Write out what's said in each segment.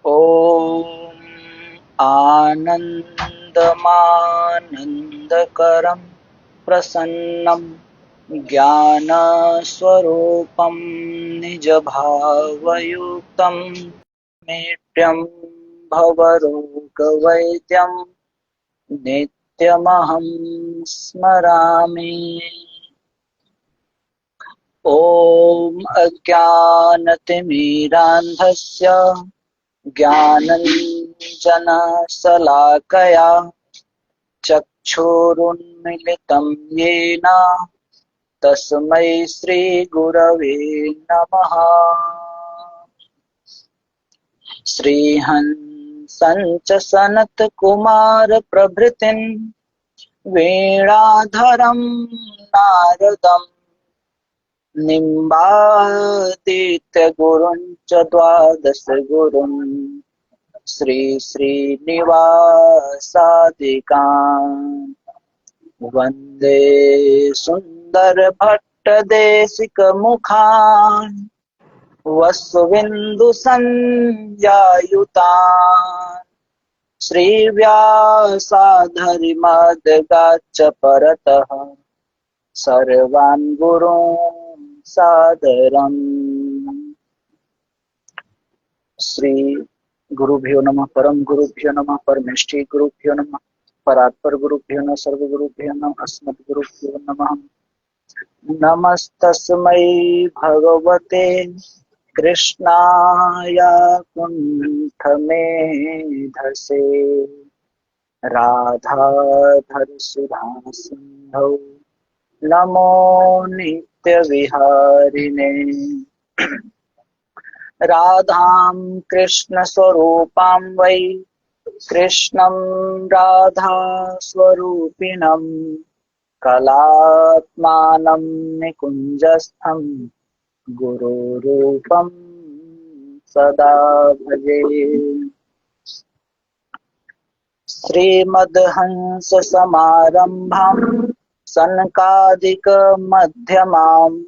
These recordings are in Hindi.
ॐ आनन्दमानन्दकरं प्रसन्नं ज्ञानस्वरूपं निजभावयुक्तं नित्यं भवरोगवैद्यं नित्यमहं स्मरामि। ॐ अज्ञानतिमिरान्धस्य ज्ञानञ्जनशलाकया चक्षुरुन्मीलितं येन तस्मै श्रीगुरवे नमः। श्रीहंसञ्च सनत्कुमारप्रभृतिं वीणाधरं नारदं निम्बादित्यगुरुं च द्वादश गुरुन् श्रीनिवासादिकान् वन्दे सुन्दरभट्टदेशिकमुखान् वसुविन्दुसंज्ञायुतान् श्रीव्यासाधरिमद्गाच्च परतः सर्वान् गुरून् सादरम्। श्री गुरुभ्यो नमः, परम गुरुभ्यो नमः, परमेष्ठी गुरुभ्यो नमः, परात्पर गुरुभ्यो नमः, सर्वगुरुभ्यो नमः, अस्मद्गुरुभ्यो नमः। नमस्तस्मै भगवते कृष्णाय कुण्ठमेधसे राधाधर सिंधौ नमो नित्यविहारिणे। राधां कृष्णस्वरूपां वै कृष्णं राधा स्वरूपिणं कलात्मानं निकुञ्जस्थं गुरुरूपं सदा भजे। श्रीमद्हंससमारम्भां सनकादिकमध्यमाम्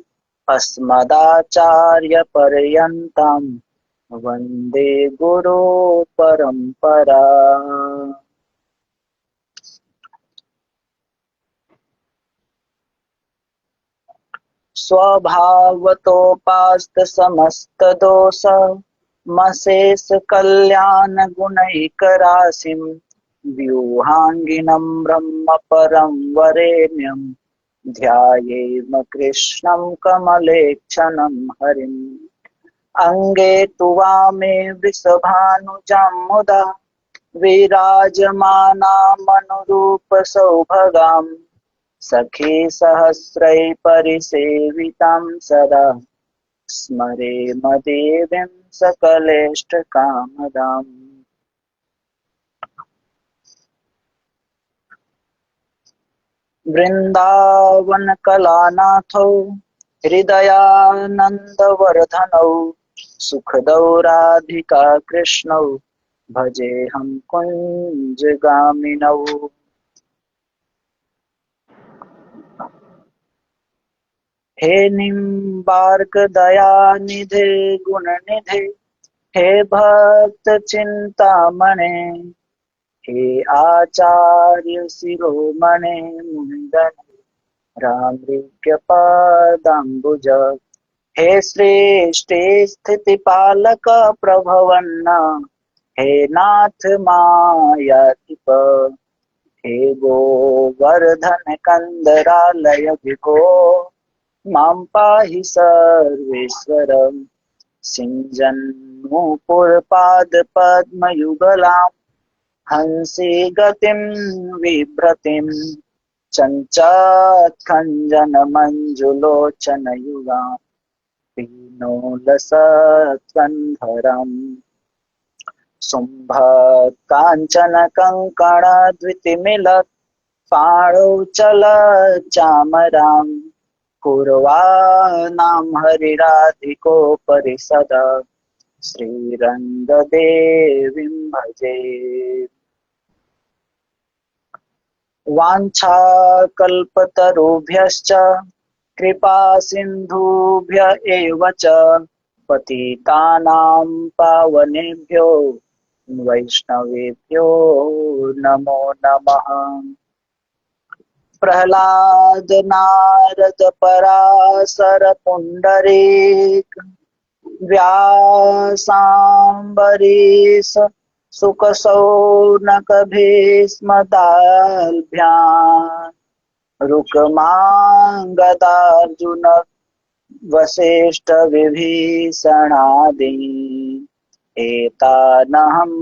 अस्मदाचार्यपर्यन्तां वन्दे गुरुपरम्परा। स्वभावतोपास्तसमस्तदोष मशेष कल्याण गुणैकराशिं व्यूहाङ्गिनं ब्रह्म परं वरेण्यं ध्यायेम कृष्णं कमलेक्षणं हरिम्। अंगे तु वामे वृषभानुजां मुदा विराजमानामनुरूपसौभगां सखी सहस्रै परिसेवितां सदा स्मरेम देवीं सकलेष्टकामदाम्। वृन्दावनकलानाथौ हृदयानन्दवर्धनौ सुखदौ राधिका कृष्णौ भजेऽहं कुञ्जगामिनौ। हे निम्बार्क दयानिधे गुणनिधे हे भक्त चिंतामणे हे आचार्य शिरोमणे मुनिगण रामृग्यपादाम्बुज हे श्रेष्ठे स्थितिपालक प्रभवन्ना हे नाथ मायाधिप हे गोवर्धन कंदरालय विभो मां पाहि सर्वेश्वर। सिंजन्मुपुरपादपद्मयुगलां हंसी गतिं बिभ्रतीं चञ्चत्खञ्जनमञ्जुलोचनयुगां पीनोलसत्कन्धरम् शुम्भकाञ्चनकङ्कणद्वितिमिलत् पाणौ कुर्वाणां हरिराधिकोपरि सदा श्रीरङ्गदेवीं भजे। वाञ्छाकल्पतरुभ्यश्च कृपा सिन्धुभ्य एव च पतितानां पावनेभ्यो वैष्णवेभ्यो नमो नमः। प्रहलाद नारद पराशर पुंडरीक व्यासाम्बरीश सुख सौनक भीष्म दाल्भ्याम् रुक्मांगदार्जुन वसिष्ठ विभीषणादि एतानहं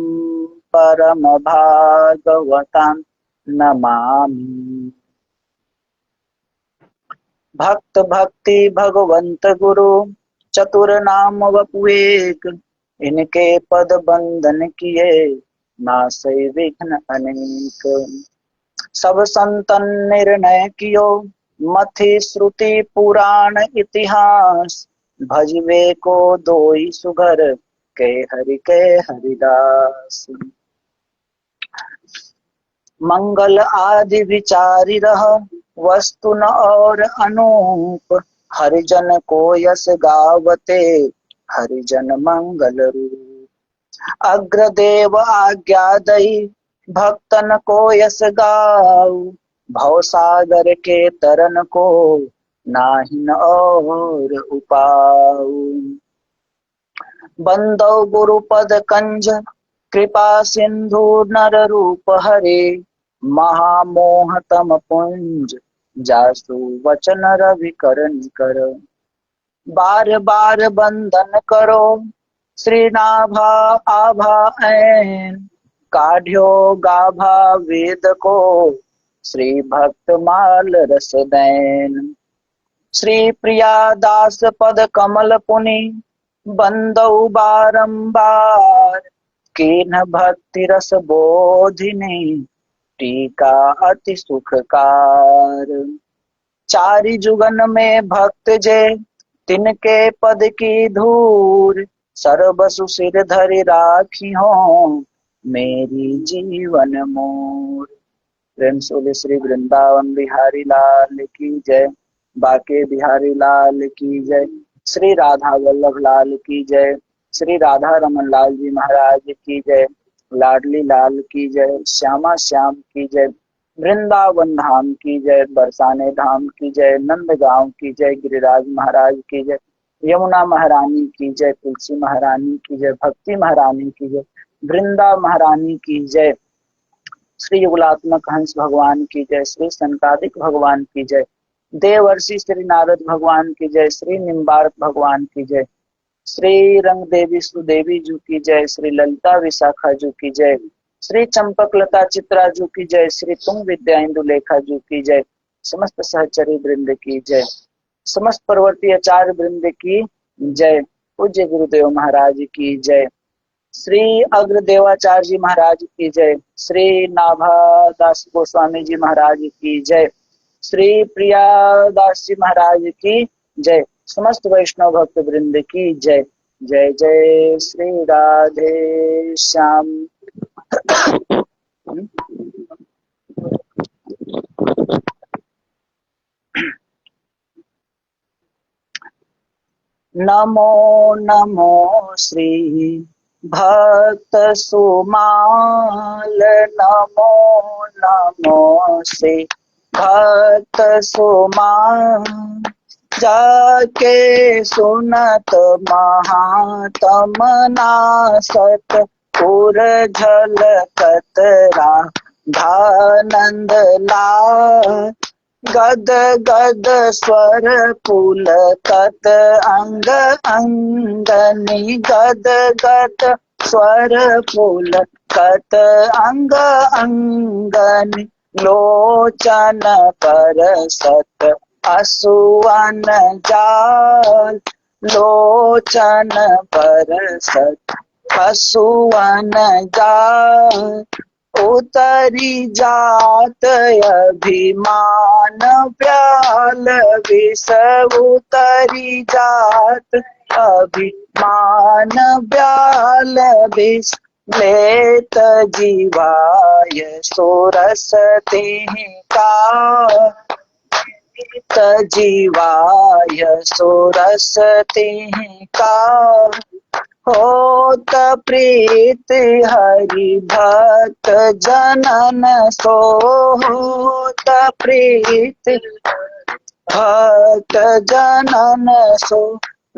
परम भागवतान् नमामि। भक्त भक्ति भगवंत गुरु चतुर नाम वपुएक, इनके पद बंधन किए नासै विघ्न अनेक। सब संतन निर्णय कियो मथि श्रुति पुराण इतिहास, भजवे को दोई सुगर के हरिदास। मंगल आदि विचारि रह वस्तु न और अनूप, हरिजन को यस गावते हरिजन मंगल रूप। अग्रदेव आज्ञा दई भक्तन को यस गाऊ, भवसागर के तरन को नाहिन और उपाऊ। बंदौ गुरुपद कंज कृपा सिंधु नर रूप हरे, महामोह तम पुंज जासु वचन रवि करन कर। बार बार बंदन करो श्री नाभा आभा ऐन, काढ़्यो गाभा वेद को श्री भक्त माल रस दैन। श्री प्रिया दास पद कमल पुनि बंदौ बारंबार, कीन्ह भक्ति रस बोधिनी टीका अति सुखकार। चारि जुगन में भक्त जे तिनके पद की धूर, सर्वसु सिर धरि राखी हो मेरी जीवन मोर। प्रेम से श्री वृंदावन बिहारी लाल की जय, बाके बिहारी लाल की जय, श्री राधा वल्लभ लाल की जय, श्री राधा रमन लाल जी महाराज की जय, लाडली लाल की जय, श्यामा श्याम की जय, वृंदावन धाम की जय, बरसाने धाम की जय, नंद गांव की जय, गिरिराज महाराज की जय, यमुना महारानी की जय, तुलसी महारानी की जय, भक्ति महारानी की जय, वृंदा महारानी की जय, श्री युगलात्मक हंस भगवान की जय, श्री संकादिक भगवान की जय, देवर्षि श्री नारद भगवान की जय, श्री निम्बार्क भगवान की जय, श्री रंग देवी सुदेवी जू की जय, श्री ललिता विशाखा जू की जय, श्री चंपक लता चित्रा जू की जय, श्री तुंग विद्या इंदुलेखा जू की जय, समस्त सहचरी वृंद की जय, समस्त परवर्ती आचार्य वृंद की जय, पूज्य गुरुदेव महाराज की जय, श्री अग्र देवाचार्य जी महाराज की जय, श्री नाभा दास गोस्वामी जी महाराज की जय, श्री प्रिया दास जी महाराज की जय, समस्त वैष्णव भक्त वृंद की जय। जय जय श्री राधे श्याम। नमो नमो श्री भक्त सुमाल, नमो नमो श्री भक्त सुमाल, जाके सुनत महात्म नासत पुर झलकत राधानंद लाल। गद गद स्वर पुलकत अंग अंगनी, गद गद स्वर पुलकत अंग अंगनी, लोचन पर सत असुवन जाल, लोचन पर सत असुवन जाल। उतरी जात अभिमान प्याल विष, उतरी जात अभिमान प्याल विष, लेत जीवाय सोरस तिहि का। जीवाय सुरसति का होत प्रीत हरि भक्त जनन सो होत प्रीत भक्त जनन सो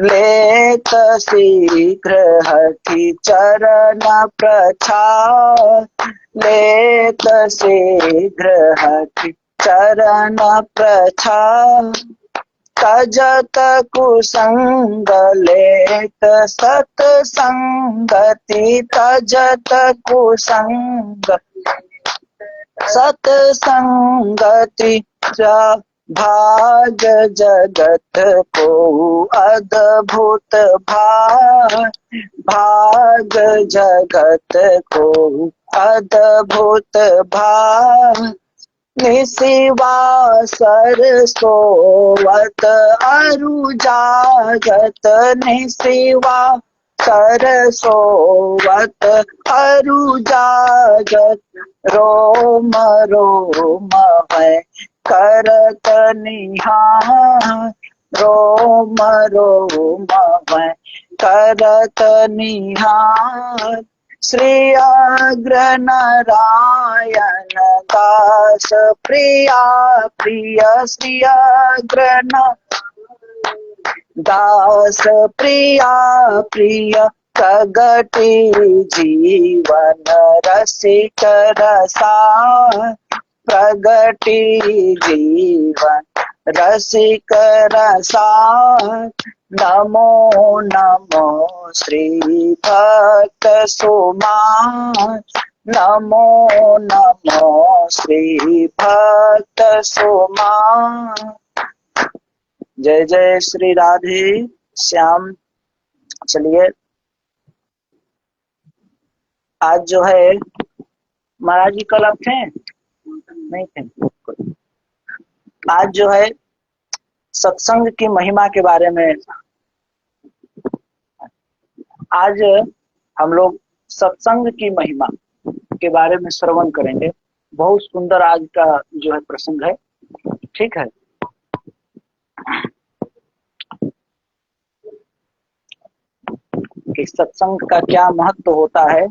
लेत शीघ्र हठि चरण प्रछाद लेत शीघ्र हठि चरण प्रछाद तजत कुसंग लेत सतसंगति तजत कुसंग सतसंगति भाग जगत को अद्भुत भाग जगत को अद्भुत निशिवासर सोवत अरु जागत निशिवा सर सोवत अरु जागत रोम रोम है करत निहार रोम रोम है करत निहार श्री अग्र नारायण दास प्रिया प्रिय श्री अग्र दास प्रिया प्रिय कगति जीवन रसिक रसा प्रगति जीवन रसिक रसा नमो नमो श्री भक्त सुमान नमो नमो श्री भक्त सुमान। जय जय श्री राधे श्याम। चलिए आज जो है महाराज जी कल आप थे नहीं थे। आज जो है सत्संग की महिमा के बारे में आज हम लोग सत्संग की महिमा के बारे में श्रवण करेंगे। बहुत सुंदर आज का जो है प्रसंग है। ठीक है, कि सत्संग का क्या महत्व होता है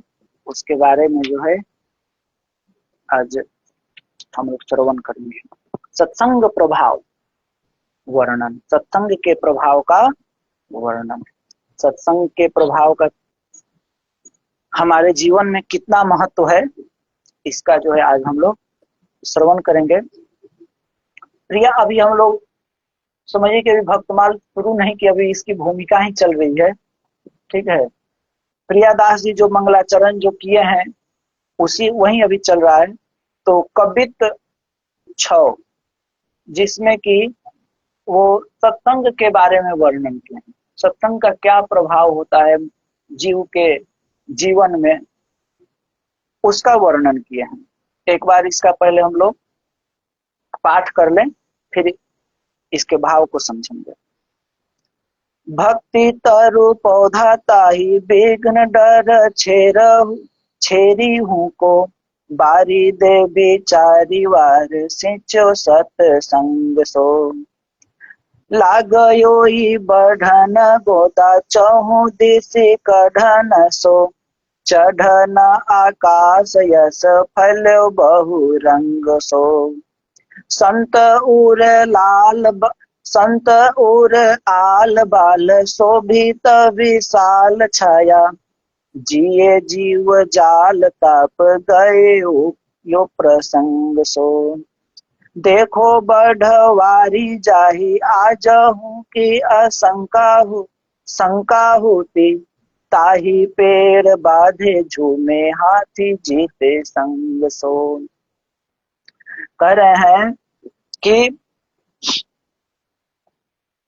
उसके बारे में जो है आज हम लोग श्रवण करेंगे। सत्संग प्रभाव वर्णन, सत्संग के प्रभाव का वर्णन, सत्संग के प्रभाव का हमारे जीवन में कितना महत्व है इसका जो है आज हम लोग श्रवण करेंगे। प्रिया, अभी हम लोग समझिए कि अभी भक्तमाल शुरू नहीं की, अभी इसकी भूमिका ही चल रही है। ठीक है, प्रियादास जी जो मंगलाचरण जो किए हैं उसी वही अभी चल रहा है। तो कवित 6 जिसमें कि वो सत्संग के बारे में वर्णन किए हैं। सत्संग का क्या प्रभाव होता है जीव के जीवन में उसका वर्णन किए हैं। एक बार इसका पहले हम लोग पाठ कर लें, फिर इसके भाव को समझेंगे। भक्ति तरु पौधा ताही विघ्न डर छेरी हूँ को बारी दे बिचारी वार सिंचो सत्संग सो लागयोई बढ़न गोदा चहु दिशि कढ़न सो चढ़न आकाश यस फल बहु रंग सो संत उर आल बाल शोभित विशाल छाया जिये जीव जाल ताप गए यो प्रसंग सो देखो बढ़वारी जाही आज हूँ की शंका होती ताही पेड़ बाधे झूमे हाथी जीते संग सो। कह रहे हैं कि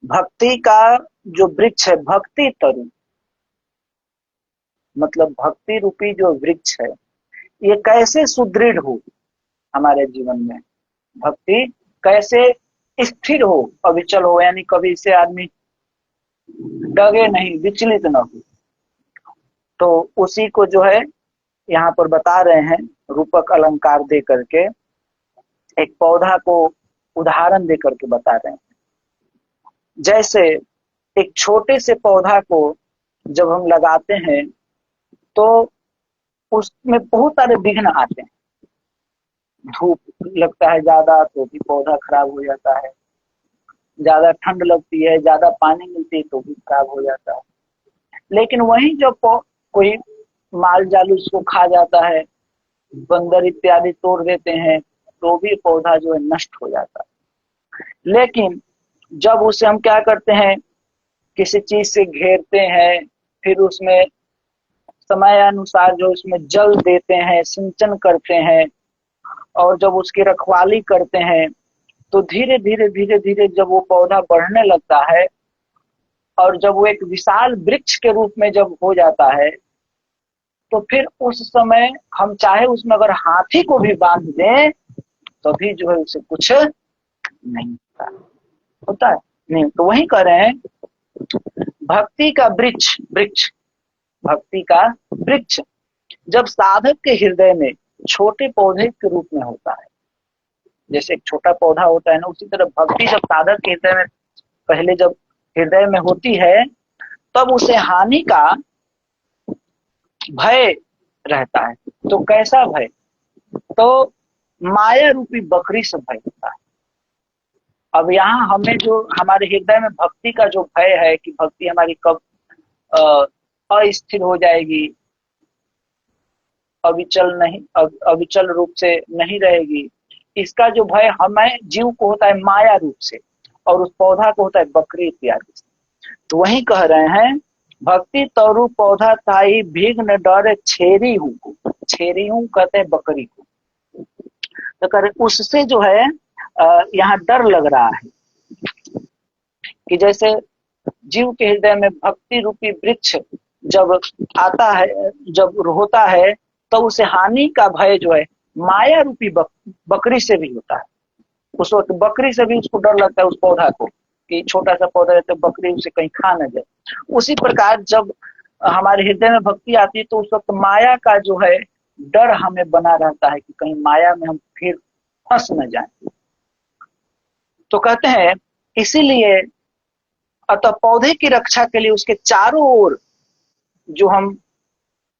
भक्ति का जो वृक्ष है, भक्ति तरु मतलब भक्ति रूपी जो वृक्ष है, ये कैसे सुदृढ़ हो हमारे जीवन में, भक्ति कैसे स्थिर हो, अविचल हो, यानी कभी इसे आदमी डगे नहीं, विचलित न हो। तो उसी को जो है यहाँ पर बता रहे हैं रूपक अलंकार दे करके। एक पौधा को उदाहरण देकर के बता रहे हैं। जैसे एक छोटे से पौधा को जब हम लगाते हैं तो उसमें बहुत सारे विघ्न आते हैं। धूप लगता है ज्यादा तो भी पौधा खराब हो जाता है, ज्यादा ठंड लगती है, ज्यादा पानी मिलती है तो भी खराब हो जाता है। लेकिन वहीं जब कोई माल जाल उसको खा जाता है, बंदर इत्यादि तोड़ देते हैं, तो भी पौधा जो है नष्ट हो जाता है। लेकिन जब उसे हम क्या करते हैं, किसी चीज से घेरते हैं, फिर उसमें समय अनुसार जो उसमें जल देते हैं, सिंचन करते हैं, और जब उसकी रखवाली करते हैं, तो धीरे धीरे धीरे धीरे जब वो पौधा बढ़ने लगता है और जब वो एक विशाल वृक्ष के रूप में जब हो जाता है, तो फिर उस समय हम चाहे उसमें अगर हाथी को भी बांध दें तो भी जो है उसे कुछ नहीं होता होता है नहीं। तो वही कह रहे हैं, भक्ति का वृक्ष वृक्ष भक्ति का वृक्ष जब साधक के हृदय में छोटे पौधे के रूप में होता है, जैसे एक छोटा पौधा होता है ना, उसी तरह भक्ति जब साधक के हृदय में पहले जब हृदय में होती है, तब उसे हानि का भय रहता है। तो कैसा भय? तो माया रूपी बकरी से भय होता है। अब यहाँ हमें जो हमारे हृदय में भक्ति का जो भय है कि भक्ति हमारी कब अस्थिर हो जाएगी, अविचल रूप से नहीं रहेगी, इसका जो भय हमें जीव को होता है माया रूप से, और उस पौधा को होता है बकरी इत्यादि से। तो वही कह रहे हैं, भक्ति तरु पौधा ताई भीग्न डर छेरी हूँ। छेरी हूँ कहते हैं बकरी को। तो कह रहे उससे जो है यहाँ डर लग रहा है कि जैसे जीव के हृदय में भक्ति रूपी वृक्ष जब आता है, जब होता है, तो उसे हानि का भय जो है माया रूपी बकरी से भी होता है। उस वक्त बकरी से भी उसको डर लगता है उस पौधा को, कि छोटा सा पौधा है तो बकरी उसे कहीं खा न जाए। उसी प्रकार जब हमारे हृदय में भक्ति आती है तो उस वक्त माया का जो है डर हमें बना रहता है कि कहीं माया में हम फिर फंस न जाए। तो कहते हैं इसीलिए अतः पौधे की रक्षा के लिए उसके चारों ओर जो हम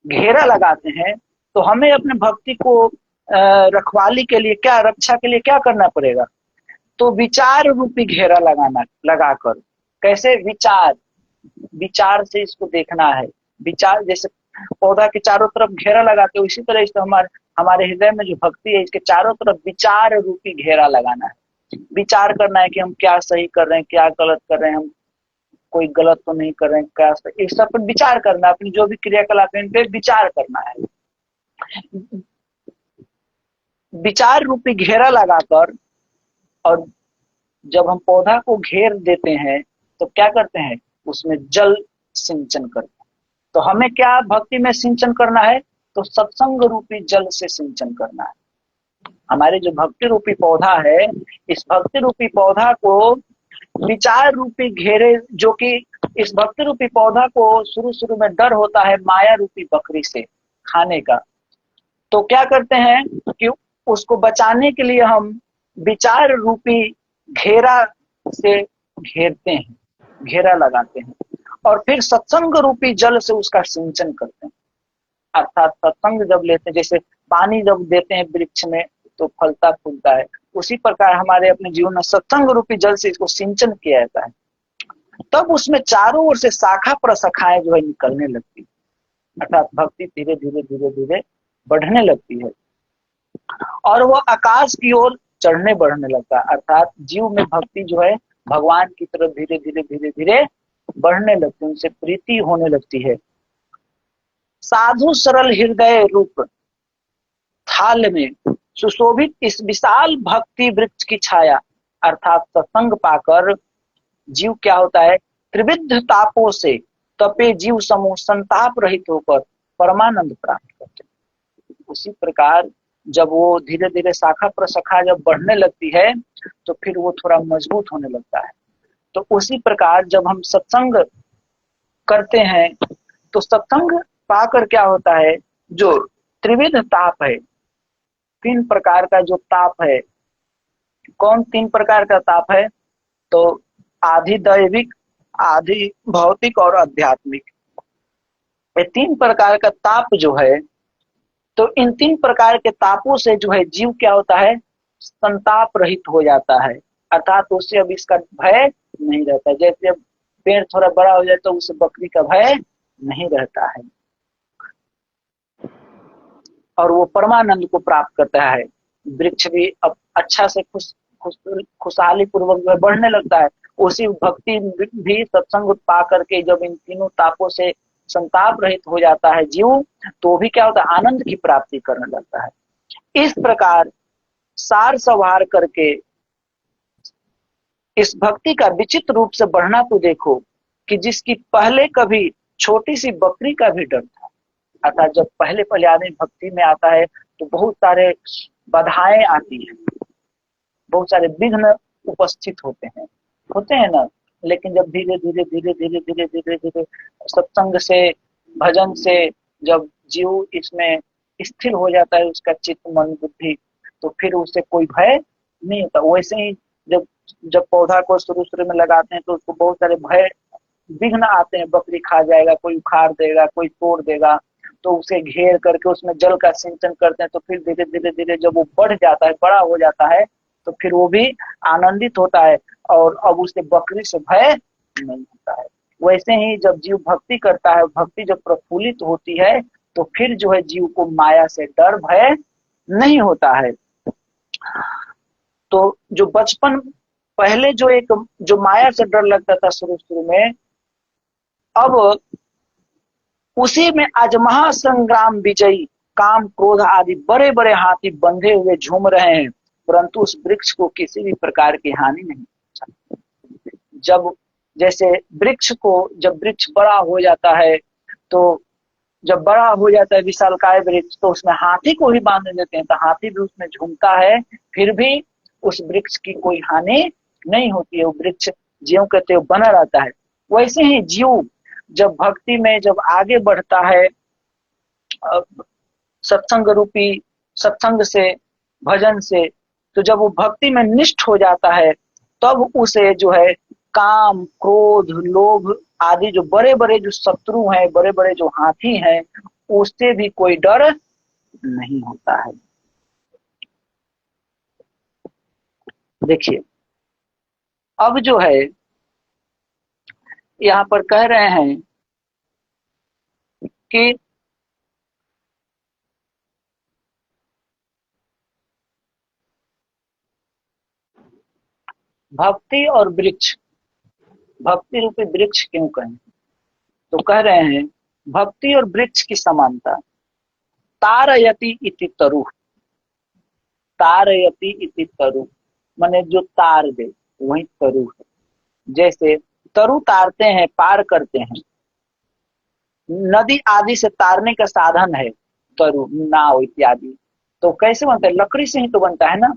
घेरा लगाते हैं, तो हमें अपने भक्ति को रखवाली के लिए क्या, रक्षा के लिए क्या करना पड़ेगा? तो विचार रूपी घेरा लगाकर। कैसे? विचार से इसको देखना है। विचार जैसे पौधा के चारों तरफ घेरा लगाते हो, इसी तरह इस हमारे हृदय में जो भक्ति है इसके चारों तरफ विचार रूपी घेरा लगाना है। विचार करना है कि हम क्या सही कर रहे हैं, क्या गलत कर रहे हैं, हम कोई गलत तो नहीं कर रहे हैं, क्या सही, इस सब पर विचार करना, अपनी जो भी क्रियाकलाप है इन पे विचार करना है। विचार रूपी घेरा लगाकर, और जब हम पौधा को घेर देते हैं तो क्या करते हैं, उसमें जल सिंचन करते हैं। तो हमें क्या भक्ति में सिंचन करना है? तो सत्संग रूपी जल से सिंचन करना है। हमारे जो भक्ति रूपी पौधा है, इस भक्ति रूपी पौधा को विचार रूपी घेरे, जो कि इस भक्ति रूपी पौधा को शुरू शुरू में डर होता है माया रूपी बकरी से खाने का, तो क्या करते हैं कि उसको बचाने के लिए हम विचार रूपी घेरा से घेरते हैं, घेरा लगाते हैं, और फिर सत्संग रूपी जल से उसका सिंचन करते हैं। अर्थात सत्संग जब लेते हैं, जैसे पानी जब देते हैं वृक्ष में तो फलता फूलता है, उसी प्रकार हमारे अपने जीवन में सत्संग रूपी जल से इसको सिंचन किया जाता है। तब उसमें चारों ओर से शाखा प्रशाखाएं जो है निकलने लगती है, अर्थात भक्ति धीरे धीरे धीरे धीरे बढ़ने लगती है और वह आकाश की ओर चढ़ने बढ़ने लगता है। अर्थात जीव में भक्ति जो है भगवान की तरफ धीरे धीरे धीरे धीरे बढ़ने लगती है, उनसे प्रीति होने लगती है। साधु सरल हृदय रूप थाल में सुशोभित इस विशाल भक्ति वृक्ष की छाया, अर्थात सत्संग पाकर जीव क्या होता है, त्रिविध तापों से तपे जीव समूह संताप रहित होकर परमानंद प्राप्त करते हैं। उसी प्रकार जब वो धीरे धीरे शाखा प्रशाखा जब बढ़ने लगती है तो फिर वो थोड़ा मजबूत होने लगता है। तो उसी प्रकार जब हम सत्संग करते हैं तो सत्संग पाकर क्या होता है, जो त्रिविध ताप है, तीन प्रकार का जो ताप है, कौन 3 प्रकार का ताप है? तो आधि दैविक, आधि भौतिक और आध्यात्मिक। ये 3 प्रकार का ताप जो है, तो इन 3 प्रकार के तापों से जो है जीव क्या होता है? संताप रहित हो जाता है, अर्थात उससे अब इसका भय नहीं रहता। जैसे अब पेड़ थोड़ा बड़ा हो जाए तो उसे बकरी का भय नहीं रहता है, और वो परमानंद को प्राप्त करता है। वृक्ष भी अब अच्छा से खुशहाली पूर्वक जो है बढ़ने लगता है। उसी भक्ति भी सत्संग पा करके जब इन तीनों तापों से संताप रहित हो जाता है जीव, तो भी क्या होता है? आनंद की प्राप्ति करने लगता है। इस प्रकार सार संवार करके इस भक्ति का विचित्र रूप से बढ़ना तो देखो, कि जिसकी पहले कभी छोटी सी बकरी का भी डर था। अर्थात जब पहले पहले आदमी भक्ति में आता है तो बहुत सारे बाधाएं आती हैं, बहुत सारे विघ्न उपस्थित होते हैं ना। लेकिन जब धीरे धीरे धीरे धीरे धीरे धीरे धीरे सत्संग से, भजन से जब जीव इसमें स्थिर हो जाता है, उसका चित्त मन बुद्धि, तो फिर उसे कोई भय नहीं होता। वैसे ही जब जब पौधा को शुरू शुरू में लगाते हैं तो उसको बहुत सारे भय विघ्न आते हैं, बकरी खा जाएगा, कोई उखाड़ देगा, कोई तोड़ देगा, तो उसे घेर करके उसमें जल का सिंचन करते हैं। तो फिर धीरे धीरे धीरे जब वो बढ़ जाता है, बड़ा हो जाता है, तो फिर वो भी आनंदित होता है, और अब उसे बकरी से भय नहीं होता है। वैसे ही जब जीव भक्ति करता है, भक्ति जब प्रफुल्लित होती है, तो फिर जो है जीव को माया से डर भय नहीं होता है। तो जो बचपन पहले जो एक जो माया से डर लगता था शुरू शुरू में, अब उसी में आज महासंग्राम विजयी काम क्रोध आदि बड़े बड़े हाथी बंधे हुए झूम रहे हैं, परंतु उस वृक्ष को किसी भी प्रकार की हानि नहीं। जब जैसे वृक्ष को, जब वृक्ष बड़ा हो जाता है, तो जब बड़ा हो जाता है विशालकाय वृक्ष, तो उसमें हाथी को ही बांध देते हैं, तो हाथी भी उसमें झूमता है, फिर भी उस वृक्ष की कोई हानि नहीं होती है। वो वृक्ष ज्यों कहते हो बना रहता है। वैसे ही जीव जब भक्ति में जब आगे बढ़ता है, सत्संग रूपी सत्संग से, भजन से, तो जब वो भक्ति में निष्ठ हो जाता है, तब उसे जो है काम क्रोध लोभ आदि जो बड़े बड़े जो शत्रु हैं, बड़े बड़े जो हाथी हैं, उससे भी कोई डर नहीं होता है। देखिए, अब जो है यहाँ पर कह रहे हैं कि भक्ति और वृक्ष, भक्ति रूपी वृक्ष क्यों कहें? तो कह रहे हैं भक्ति और वृक्ष की समानता। तारयति इति तरु, तारयति इति तरु, माने जो तार दे वही तरु है। जैसे तरु तारते हैं, पार करते हैं, नदी आदि से तारने का साधन है तरु, नाव इत्यादि। तो कैसे बनता है? लकड़ी से ही तो बनता है ना।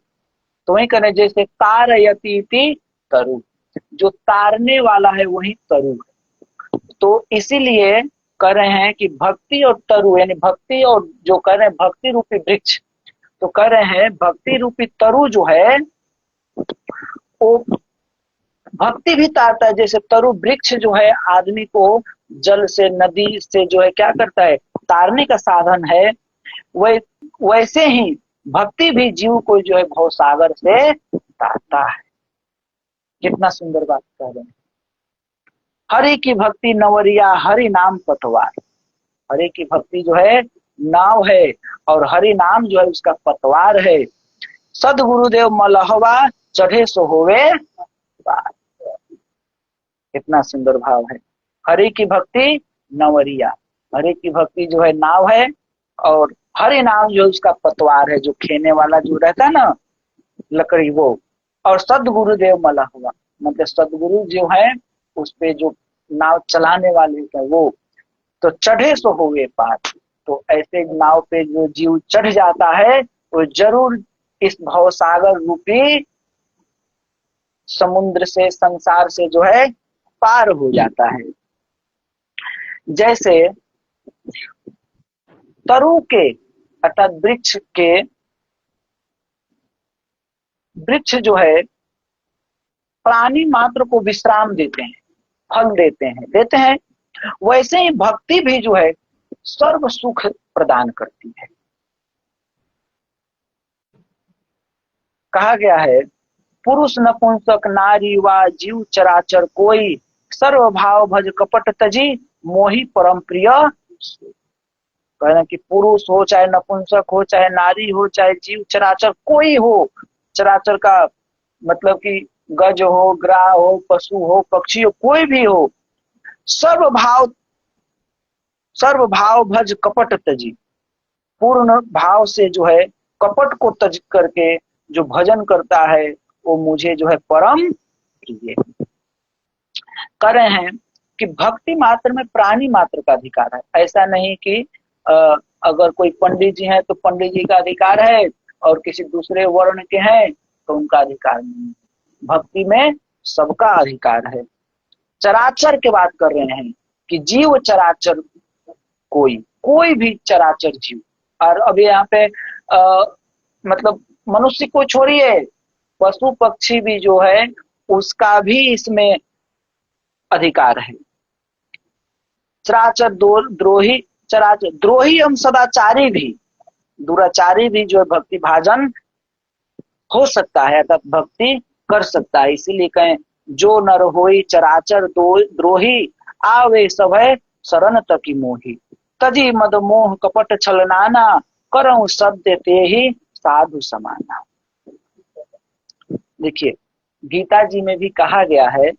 तो वही करें, जैसे तारयति इति तरु, जो तारने वाला है वही तरु है। तो इसीलिए कह रहे हैं कि भक्ति और तरु, यानी भक्ति और जो कह रहे हैं भक्ति रूपी वृक्ष, तो कह रहे हैं भक्ति रूपी तरु जो है वो भक्ति भी तारता है। जैसे तरु वृक्ष जो है आदमी को जल से, नदी से जो है क्या करता है? तारने का साधन है। वैसे ही भक्ति भी जीव को जो है भवसागर से तारता है। कितना सुंदर बात कह रहे हैं। हरि की भक्ति नवरिया, हरि नाम पतवार। हरि की भक्ति जो है नाव है, और हरि नाम जो है उसका पतवार है। सदगुरुदेव मलहवा, चढ़े सो होवे पार। कितना सुंदर भाव है। हरि की भक्ति नवरिया, हरि की भक्ति जो है नाव है, और हरि नाम जो उसका पतवार है, जो खेने वाला जो रहता है ना लकड़ी, वो। और सदगुरुदेव मलहवा, मतलब सदगुरु जो है उस पे जो नाव चलाने वाले हैं वो। तो चढ़े सो होवे पार, तो ऐसे नाव पे जो जीव चढ़ जाता है वो जरूर इस भवसागर रूपी समुद्र से, संसार से जो है पार हो जाता है। जैसे तरु के, अर्थात वृक्ष के वृक्ष जो है प्राणी मात्र को विश्राम देते हैं, फल देते हैं, वैसे ही भक्ति भी जो है सर्व सुख प्रदान करती है। कहा गया है पुरुष नपुंसक नारी वा जीव चराचर कोई, सर्व भाव भज कपट तजी मोहि परम प्रिय। कहना कि पुरुष हो चाहे नपुंसक हो चाहे नारी हो चाहे जीव चराचर कोई हो, चराचर का मतलब कि गज हो ग्राह हो पशु हो पक्षी हो कोई भी हो, सर्व भाव भज कपट तजी, पूर्ण भाव से जो है कपट को तज करके जो भजन करता है वो मुझे जो है परम प्रिय। कह रहे हैं कि भक्ति मात्र में प्राणी मात्र का अधिकार है। ऐसा नहीं कि अगर कोई पंडित जी हैं तो पंडित जी का अधिकार है और किसी दूसरे वर्ण के हैं तो उनका अधिकार नहीं। भक्ति में सबका अधिकार है। चराचर की बात कर रहे हैं कि जीव चराचर कोई भी चराचर जीव, और अभी यहाँ पे मतलब मनुष्य को छोड़िए पशु पक्षी भी जो है उसका भी इसमें अधिकार है। चराचर द्रोही, चराचर द्रोही हम सदाचारी भी, दुराचारी भी जो भक्ति भाजन हो सकता है अर्थात भक्ति कर सकता है। इसीलिए कहें जो नर होई चराचर द्रोही, आवे सभय शरण तकी मोही, तजी मद मोह कपट छल नाना, करऊं सत्य ते ही साधु समाना। देखिए गीता जी में भी कहा गया है,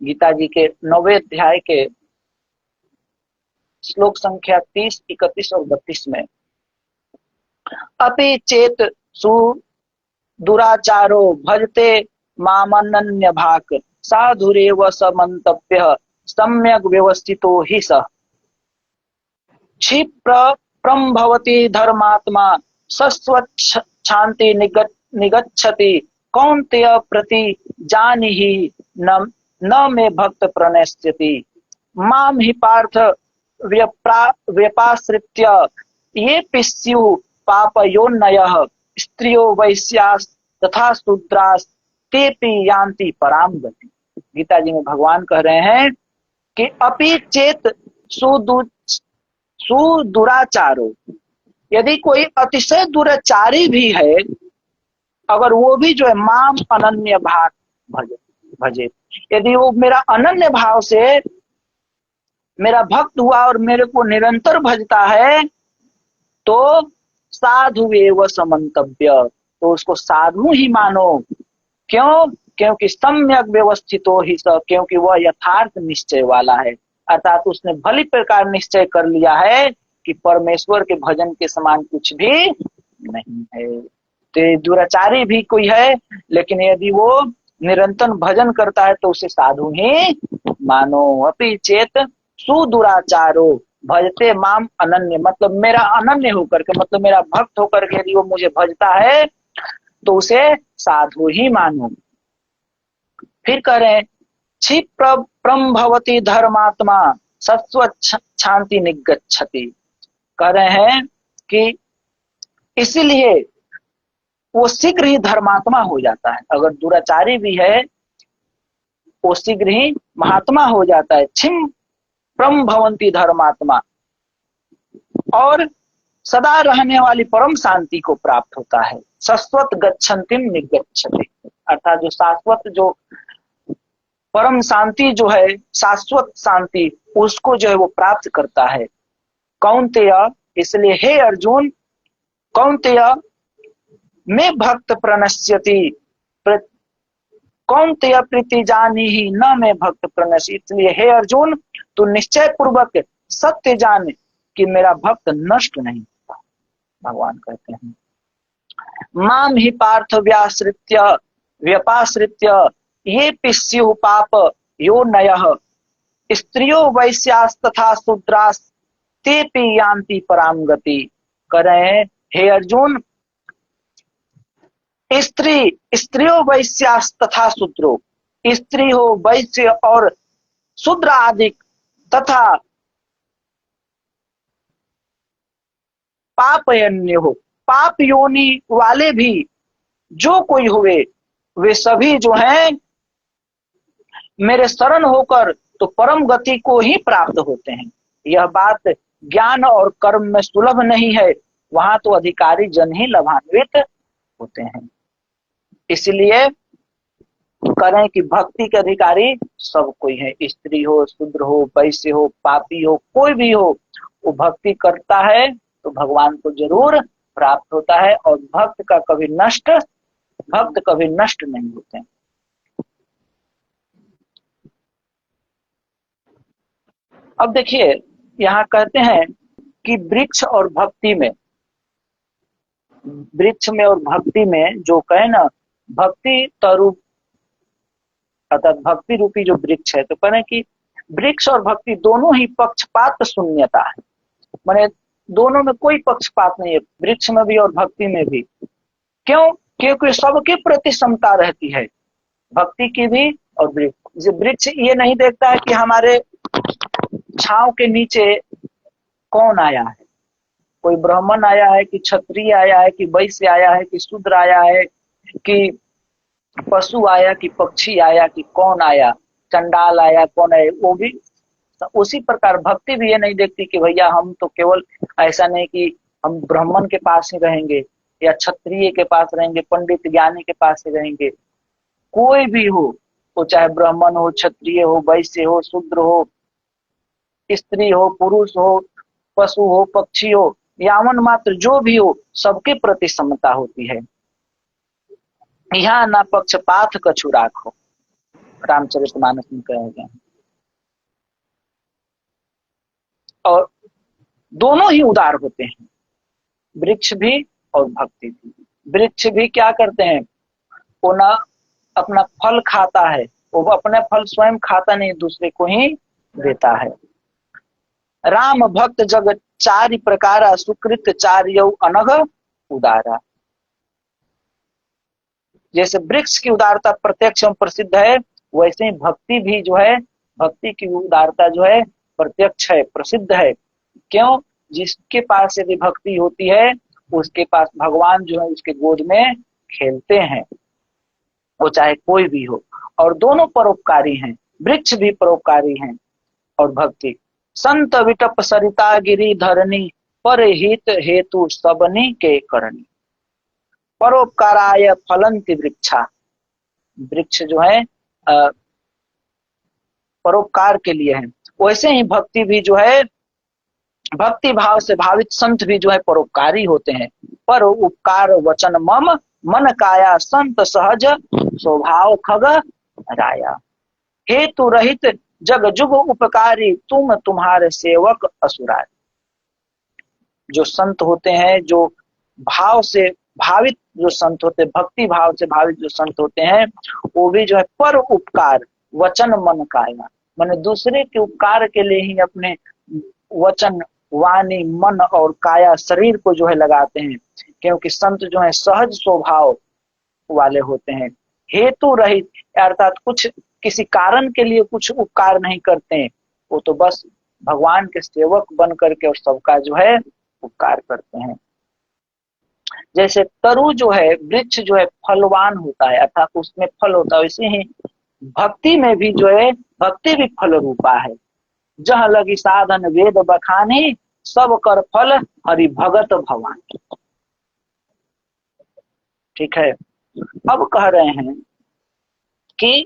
गीता जी के 9वें अध्याय के श्लोक संख्या 30, 31 और 32 में अपि चेत सु दुराचारो भजते मामनन्य भाक, साधुरेव समन्तव्य सम्यक व्यवस्थितो हि सः, क्षिप्रं भवति धर्मात्मा सस्वच्छ शांति निगच्छति, कौन्तेय प्रति जानिहि न मे भक्त प्रणश्यति, माम हि पार्थ व्यपाश्रित्य ये पिस्यु पापयोन्नयः, स्त्रियो वैश्यास् तथा शूद्रास् तेपि यान्ति पराम गति। गीता जी में भगवान कह रहे हैं कि अपि चेत सुदुराचारो, यदि कोई अतिशय दुराचारी भी है अगर वो भी जो है माम अनन्य भाव भजे, यदि वो मेरा अनन्य भाव से मेरा भक्त हुआ और मेरे को निरंतर भजता है तो साधु एव समन्तव्य, तो उसको साधु ही मानो। क्यों? क्योंकि सम्यक व्यवस्थितो ही स, क्योंकि वह यथार्थ निश्चय वाला है, अर्थात उसने भली प्रकार निश्चय कर लिया है कि परमेश्वर के भजन के समान कुछ भी नहीं है। तो दुराचारी भी कोई है लेकिन यदि वो निरंतर भजन करता है तो उसे साधु ही मानो। अपि चेत सुदुराचारो भजते माम अनन्य, मतलब मेरा अनन्य होकर के, मतलब मेरा भक्त होकर के यदि वो मुझे भजता है तो उसे साधु ही मानो। फिर कह रहे क्षिप्रं भवति धर्मात्मा सत्स्वच्छ शांति निगच्छति, कह रहे हैं कि इसीलिए वो शीघ्र ही धर्मात्मा हो जाता है। अगर दुराचारी भी है वो शीघ्र ही महात्मा हो जाता है। क्षिप्रं भवन्ति धर्मात्मा, और सदा रहने वाली परम शांति को प्राप्त होता है। शाश्वत गच्छन्तिम निगच्छति, अर्थात जो शाश्वत जो परम शांति जो है शाश्वत शांति उसको जो है वो प्राप्त करता है। कौन्तेय, इसलिए हे अर्जुन, कौन्तेय में भक्त प्रणश्यति, कौन्तेय प्रीति जानी ही न मैं भक्त प्रणश्य, इसलिए हे अर्जुन तू निश्चय पूर्वक सत्य जान कि मेरा भक्त नष्ट नहीं होता। भगवान कहते हैं माम ही पार्थ व्यपाश्रित्य ये पिस्यु पाप यो नयः, स्त्रियो वैश्यास् तथा शूद्रास् तेपि यान्ति पराम गति। कह रहे हैं हे अर्जुन, स्त्रियों वैश्यास् तथा शूद्रो, स्त्री हो वैश्य और शूद्र आदि तथा पापयन्य हो, पाप योनि वाले भी जो कोई हुए वे सभी जो हैं मेरे शरण होकर तो परम गति को ही प्राप्त होते हैं। यह बात ज्ञान और कर्म में सुलभ नहीं है, वहां तो अधिकारी जन ही लाभान्वित होते हैं। इसलिए करें कि भक्ति के अधिकारी सब कोई है, स्त्री हो, शूद्र हो, वैश्य हो, पापी हो, कोई भी हो, वो भक्ति करता है तो भगवान को जरूर प्राप्त होता है। और भक्त कभी नष्ट नहीं होते हैं। अब देखिए यहाँ कहते हैं कि वृक्ष और भक्ति में जो कहे ना, भक्ति तरु अर्थात भक्ति रूपी जो वृक्ष है, तो कह रहे कि वृक्ष और भक्ति दोनों ही पक्षपात शून्यता है, माने दोनों में कोई पक्षपात नहीं है, वृक्ष में भी और भक्ति में भी। क्यों? क्योंकि सबके प्रति समता रहती है, भक्ति की भी और वृक्ष। वृक्ष ये नहीं देखता है कि हमारे छांव के नीचे कौन आया है, कोई ब्राह्मण आया है कि क्षत्रिय आया है कि वैश्य आया है कि शूद्र आया है कि पशु आया कि पक्षी आया कि कौन आया, चंडाल आया कौन है, वो भी उसी प्रकार भक्ति भी ये नहीं देखती कि भैया हम तो केवल ऐसा नहीं कि हम ब्राह्मण के पास ही रहेंगे या क्षत्रिय के पास रहेंगे, पंडित ज्ञानी के पास ही रहेंगे। कोई भी हो, वो चाहे ब्राह्मण हो, क्षत्रिय हो, वैश्य हो, शूद्र हो, स्त्री हो, पुरुष हो, पशु हो, पक्षी हो, यावन मात्र जो भी हो, सबके प्रति समता होती है। यहाँ ना पक्षपात कछु राखो, रामचरितमानस में कहा गया। और दोनों ही उदार होते हैं, वृक्ष भी और भक्ति भी। वृक्ष भी क्या करते हैं, वो ना अपना फल खाता है, वो अपने फल स्वयं खाता नहीं, दूसरे को ही देता है। राम भक्त जग चारि प्रकारा, सुकृत चार्यौ अनघ उदारा। जैसे वृक्ष की उदारता प्रत्यक्ष एवं प्रसिद्ध है, वैसे ही भक्ति भी जो है, भक्ति की उदारता जो है प्रत्यक्ष है, प्रसिद्ध है। क्यों? जिसके पास यदि भक्ति होती है, उसके पास भगवान जो है उसके गोद में खेलते हैं, वो चाहे कोई भी हो। और दोनों परोपकारी हैं, वृक्ष भी परोपकारी हैं और भक्ति। संत विटप सरिता गिरी धरनी, पर हित हेतु सबनी के करनी। परोपकाराय फलंति वृक्षा, वृक्ष जो है परोपकार के लिए है। वैसे ही भक्ति भी जो है, भक्ति भाव से भावित संत भी जो है परोपकारी होते हैं। पर उपकार वचन मम मन काया, संत सहज स्वभाव खग राया। हेतु रहित जग जुग उपकारी, तुम तुम्हारे सेवक असुरारी। जो संत होते हैं, जो भाव से भावित जो संत होते हैं, भक्ति भाव से भावित जो संत होते हैं, वो भी जो है पर उपकार वचन मन काया, माने दूसरे के उपकार के लिए ही अपने वचन, वाणी, मन और काया, शरीर को जो है लगाते हैं। क्योंकि संत जो है सहज स्वभाव वाले होते हैं। हेतु रहित अर्थात कुछ किसी कारण के लिए कुछ उपकार नहीं करते हैं, वो तो बस भगवान के सेवक बन करके और सबका जो है उपकार करते हैं। जैसे तरु जो है, वृक्ष जो है फलवान होता है, अर्थात उसमें फल होता है, वैसे ही भक्ति में भी जो है, भक्ति भी फल रूपा है। जह लगी साधन वेद बखानी, सब कर फल हरि भगत भवान। ठीक है। अब कह रहे हैं कि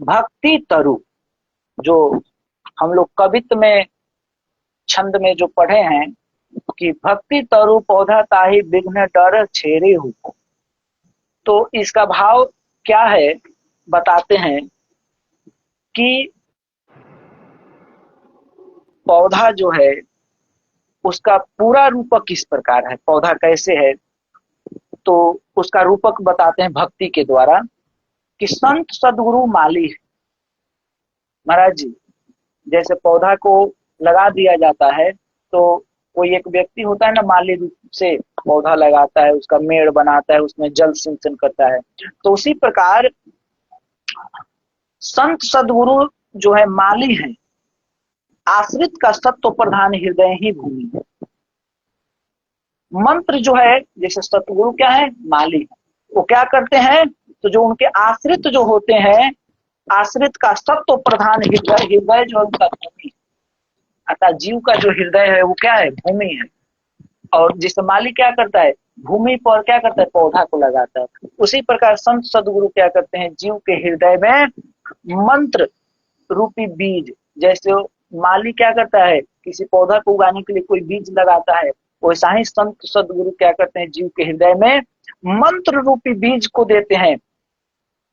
भक्ति तरु, जो हम लोग कवित्व में छंद में जो पढ़े हैं कि भक्ति तरु पौधा ताहि विघ्न डर छेरे हो, तो इसका भाव क्या है बताते हैं कि पौधा जो है उसका पूरा रूपक किस प्रकार है, पौधा कैसे है, तो उसका रूपक बताते हैं भक्ति के द्वारा कि संत सदगुरु माली है। महाराज जी, जैसे पौधा को लगा दिया जाता है तो कोई एक व्यक्ति होता है ना, माली रूप से पौधा लगाता है, उसका मेड़ बनाता है, उसमें जल सिंचन करता है। तो उसी प्रकार संत सदगुरु जो है माली है, आश्रित का सत्व प्रधान हृदय ही भूमि है। मंत्र जो है, जैसे सतगुरु क्या है, माली, वो क्या करते हैं, तो जो उनके आश्रित जो होते हैं, आश्रित का सत्व प्रधान हृदय, हृदय जो है उनका भूमि, अर्थात जीव का जो हृदय है वो क्या है, भूमि है। और जिस माली क्या करता है, भूमि पर क्या करता है, पौधा को लगाता है। उसी प्रकार संत सदगुरु क्या करते हैं, जीव के हृदय में मंत्र रूपी बीज, जैसे माली क्या करता है, किसी पौधा को उगाने के लिए कोई बीज लगाता है, वैसा ही संत सदगुरु क्या करते हैं, जीव के हृदय में मंत्र रूपी बीज को देते हैं।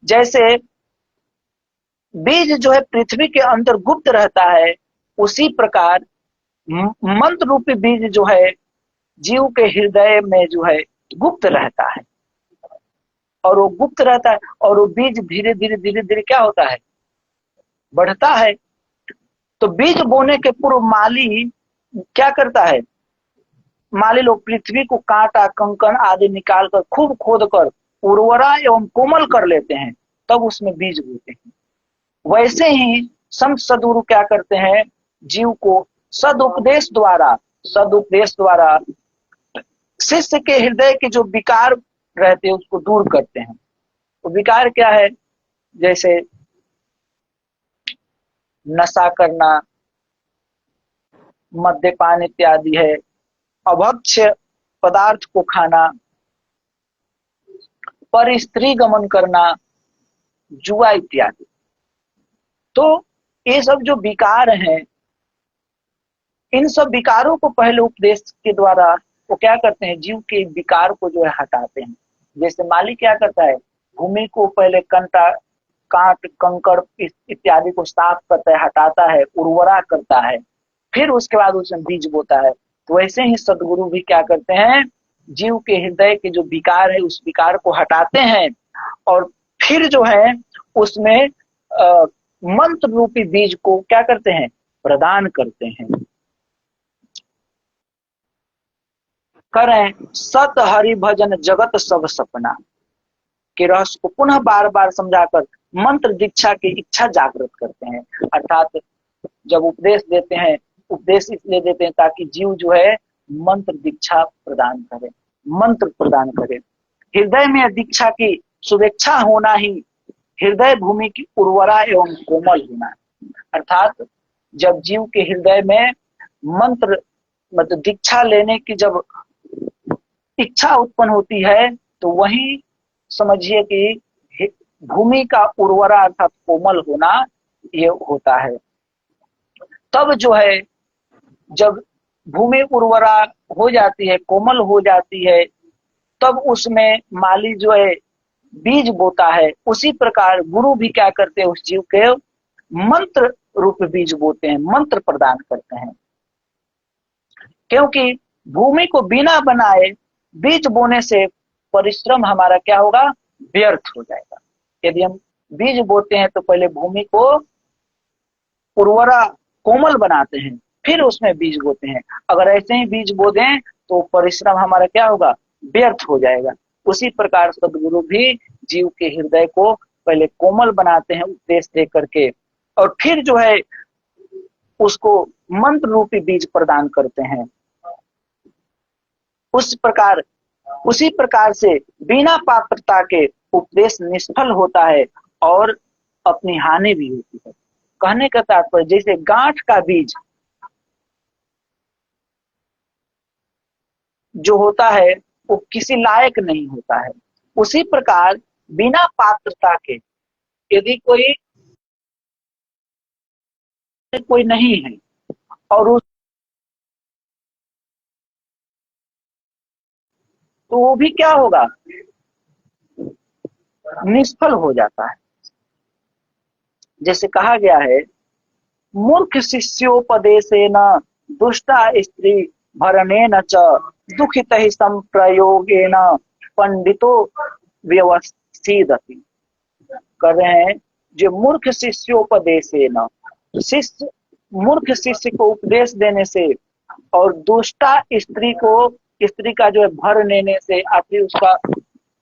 जैसे बीज जो है पृथ्वी के अंदर गुप्त रहता है, उसी प्रकार मंत्र रूपी बीज जो है जीव के हृदय में जो है गुप्त रहता है। और वो गुप्त रहता है, और वो बीज धीरे धीरे धीरे धीरे क्या होता है, बढ़ता है। तो बीज बोने के पूर्व माली क्या करता है, माली लोग पृथ्वी को कांटा कंकड़ आदि निकाल कर खूब खोद कर उर्वरा एवं कोमल कर लेते हैं, तब उसमें बीज बोते हैं। वैसे ही संत सदगुरु क्या करते हैं, जीव को सदुपदेश द्वारा शिष्य के हृदय के जो विकार रहते हैं उसको दूर करते हैं। तो विकार क्या है, जैसे नशा करना, मद्यपान इत्यादि है, अभक्ष्य पदार्थ को खाना, पर स्त्री गमन करना, जुआ इत्यादि। तो ये सब जो विकार हैं, इन सब विकारों को पहले उपदेश के द्वारा वो क्या करते हैं, जीव के विकार को जो है हटाते हैं। जैसे माली क्या करता है, भूमि को पहले कांट कंकड़ इत्यादि को साफ करता है, हटाता है, उर्वरा करता है, फिर उसके बाद उसमें बीज बोता है। तो वैसे ही सदगुरु भी क्या करते हैं, जीव के हृदय के जो विकार है उस विकार को हटाते हैं, और फिर जो है उसमें मंत्र रूपी बीज को क्या करते हैं, प्रदान करते हैं। करें सत हरि भजन जगत सब सपना के रहस्य को पुनः बार बार समझाकर मंत्र दीक्षा की इच्छा जागृत करते हैं। अर्थात जब उपदेश देते हैं, उपदेश इसलिए देते हैं ताकि जीव जो है मंत्र दीक्षा प्रदान करे, मंत्र प्रदान करे। हृदय में दीक्षा की शुभेच्छा होना ही हृदय भूमि की उर्वरा एवं कोमल होना है। अर्थात जब जीव के हृदय में मंत्र मतलब दीक्षा लेने की जब इच्छा उत्पन्न होती है, तो वही समझिए कि भूमि का उर्वरा अर्थात कोमल होना ये होता है। तब जो है जब भूमि उर्वरा हो जाती है, कोमल हो जाती है, तब उसमें माली जो है बीज बोता है। उसी प्रकार गुरु भी क्या करते हैं, उस जीव के मंत्र रूप बीज बोते हैं, मंत्र प्रदान करते हैं। क्योंकि भूमि को बिना बनाए बीज बोने से परिश्रम हमारा क्या होगा, व्यर्थ हो जाएगा। यदि हम बीज बोते हैं तो पहले भूमि को उर्वरा कोमल बनाते हैं, फिर उसमें बीज बोते हैं। अगर ऐसे ही बीज बो दें तो परिश्रम हमारा क्या होगा, व्यर्थ हो जाएगा। उसी प्रकार सदगुरु भी जीव के हृदय को पहले कोमल बनाते हैं उपदेश दे करके, और फिर जो है उसको मंत्र रूपी बीज प्रदान करते हैं। उसी प्रकार से बिना पात्रता के उपदेश निष्फल होता है और अपनी हानि भी होती है। कहने का तात्पर्य जैसे गांठ का बीज जो होता है वो किसी लायक नहीं होता है, उसी प्रकार बिना पात्रता के यदि कोई नहीं है और उस तो वो भी क्या होगा, निष्फल हो जाता है। जैसे कहा गया है, मूर्ख शिष्योपदेशेन दुष्टा स्त्री भरणेन च दुखित ही संप्रयोगेन पंडितो व्यवसीदति। कर रहे हैं जो मूर्ख शिष्योपदेशेन, मूर्ख शिष्य को उपदेश देने से और दुष्टा स्त्री का जो है भर लेने से, आखिर उसका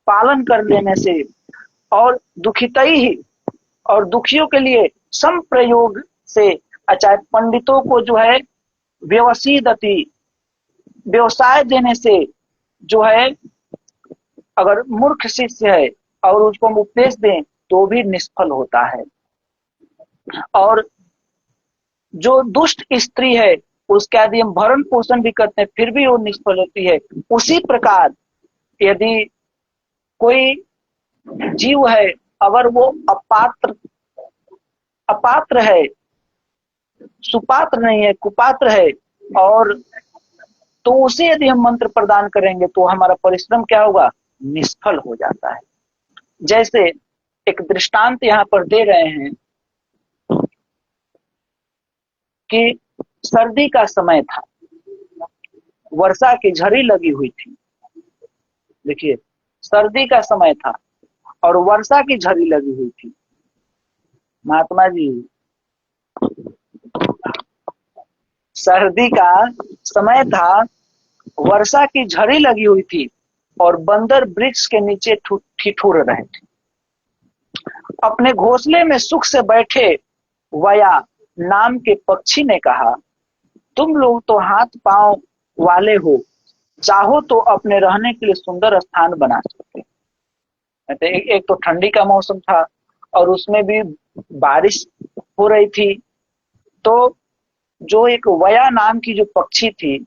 पालन कर लेने से, और दुखितई ही और दुखियों के लिए संप्रयोग से, अच्छा पंडितों को जो है व्यवसीदति व्यवसाय देने से जो है अगर मूर्ख शिष्य है और उसको हम उपदेश दें तो भी निष्फल होता है। और जो दुष्ट स्त्री है उसके यदि हम भरण पोषण भी करते हैं फिर भी वो निष्फल होती है। उसी प्रकार यदि कोई जीव है अगर वो अपात्र अपात्र है, सुपात्र नहीं है, कुपात्र है, और तो उसे यदि हम मंत्र प्रदान करेंगे तो हमारा परिश्रम क्या होगा, निष्फल हो जाता है। जैसे एक दृष्टांत यहाँ पर दे रहे हैं कि सर्दी का समय था, वर्षा की झड़ी लगी हुई थी। देखिए, सर्दी का समय था और वर्षा की झड़ी लगी हुई थी। महात्मा जी, सर्दी का समय था, वर्षा की झड़ी लगी हुई थी और बंदर वृक्ष के नीचे ठिठुर रहे थे। अपने घोंसले में सुख से बैठे वया नाम के पक्षी ने कहा, तुम लोग तो हाथ पांव वाले हो, चाहो तो अपने रहने के लिए सुंदर स्थान बना सकते। एक तो ठंडी का मौसम था और उसमें भी बारिश हो रही थी। तो जो एक वया नाम की जो पक्षी थी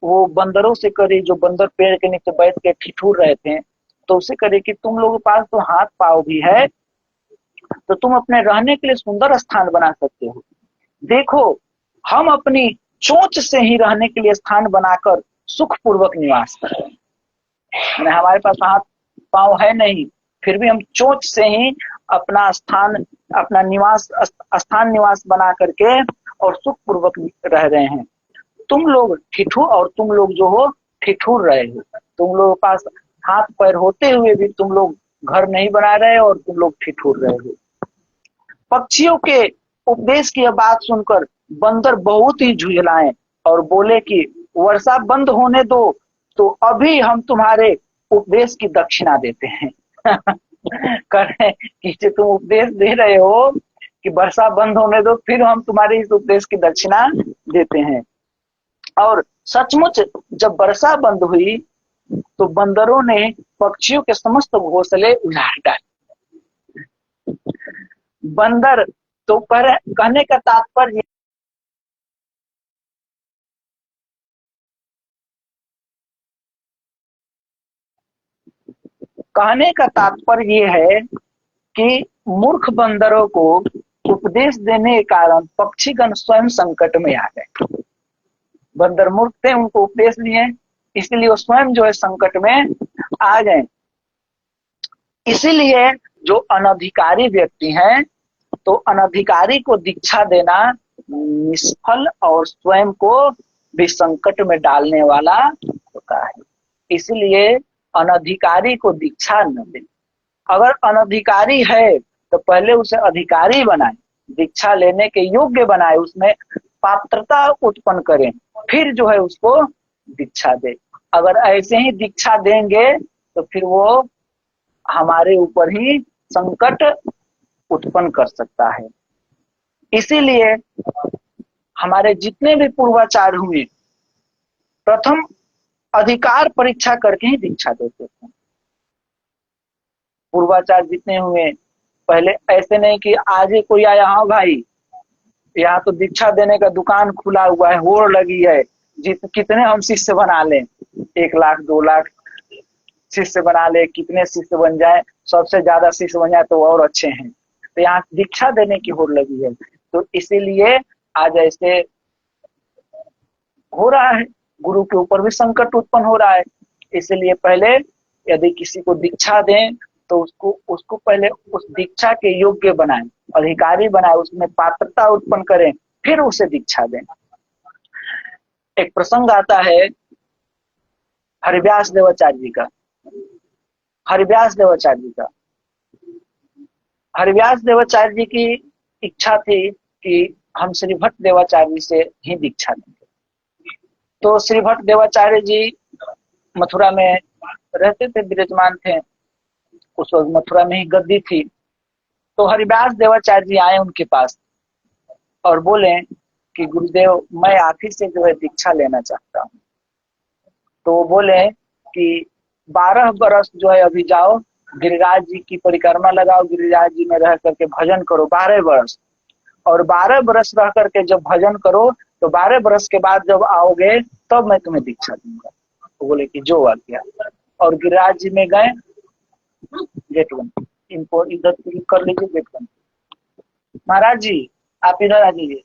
वो बंदरों से करे, जो बंदर पेड़ के नीचे बैठ के ठिठुर रहे थे, तो उसे करे कि तुम लोगों के पास तो हाथ पांव भी है, तो तुम अपने रहने के लिए सुंदर स्थान बना सकते हो। देखो, हम अपनी चोंच से ही रहने के लिए स्थान बनाकर सुखपूर्वक निवास कर रहे हैं। हमारे पास हाथ पांव है नहीं, फिर भी हम चोंच से ही अपना स्थान, अपना निवास बना करके और सुखपूर्वक रह रहे हैं। तुम लोग तुम लोग जो हो ठिठुर रहे हो, तुम लोगों के पास हाथ पैर होते हुए भी तुम लोग घर नहीं बना रहे और तुम लोग ठिठुर रहे हो। पक्षियों के उपदेश की यह बात सुनकर बंदर बहुत ही झुंझलाए और बोले कि वर्षा बंद होने दो, तो अभी हम तुम्हारे उपदेश की दक्षिणा देते हैं। करें कि जो तुम उपदेश दे रहे हो कि वर्षा बंद होने दो, फिर हम तुम्हारे इस उपदेश की दक्षिणा देते हैं। और सचमुच जब वर्षा बंद हुई तो बंदरों ने पक्षियों के समस्त घोंसले उजाड़ डाले। बंदर तो कहने का तात्पर्य ये है कि मूर्ख बंदरों को उपदेश देने के कारण पक्षीगण स्वयं संकट में आ गए। बंदर मूर्ख थे, उनको उपदेश दिए, इसलिए वो स्वयं जो है संकट में आ गए। इसीलिए जो अनधिकारी व्यक्ति हैं, तो अनधिकारी को दीक्षा देना निष्फल और स्वयं को भी संकट में डालने वाला होता है। इसलिए अनधिकारी को दीक्षा न दें। अगर अनधिकारी है तो पहले उसे अधिकारी बनाए, दीक्षा लेने के योग्य बनाए, उसमें पात्रता उत्पन्न करें, फिर जो है उसको दीक्षा दे। अगर ऐसे ही दीक्षा देंगे तो फिर वो हमारे ऊपर ही संकट उत्पन्न कर सकता है। इसीलिए हमारे जितने भी पूर्वाचार्य हुए प्रथम अधिकार परीक्षा करके ही दीक्षा देते थे। पूर्वाचार्य जितने हुए पहले ऐसे नहीं कि आज ही कोई आया, हाँ भाई यहाँ तो दीक्षा देने का दुकान खुला हुआ है, होड़ लगी है, कितने हम शिष्य बना लें, 1 लाख 2 लाख शिष्य बना ले, कितने शिष्य बन जाए, सबसे ज्यादा शिष्य बन जाए तो और अच्छे हैं। तो यहाँ दीक्षा देने की होड़ लगी है, तो इसीलिए आज ऐसे हो रहा है, गुरु के ऊपर भी संकट उत्पन्न हो रहा है। इसलिए पहले यदि किसी को दीक्षा दें तो उसको पहले उस दीक्षा के योग्य बनाएं, अधिकारी बनाए, उसमें पात्रता उत्पन्न करें, फिर उसे दीक्षा दें। एक प्रसंग आता है हरिव्यास देवाचार्य जी का। हरिव्यास देवाचार्य जी की इच्छा थी कि हम श्री भट्ट देवाचार्य जी से ही दीक्षा लेंगे। तो श्री भट्ट देवाचार्य जी मथुरा में रहते थे, विराजमान थे, उस वक्त मथुरा में ही गद्दी थी। तो हरिव्यास देवाचार्य जी आए उनके पास और बोले कि गुरुदेव, मैं आप ही से जो है दीक्षा लेना चाहता हूँ। तो वो बोले कि 12 बरस जो है अभी जाओ गिरिराज जी की परिक्रमा लगाओ, गिरिराज जी में रह करके भजन करो 12 बरस, और 12 बरस रह करके जब भजन करो तो 12 बरस के बाद जब आओगे तब मैं तुम्हें दीक्षा दूंगा। तो बोले कि जो आ गया, और गिरिराज जी में गए। गेट बंद, इनको इधर क्लिक कर लीजिए, गेट बंद। महाराज जी आप इधर आ जाइए।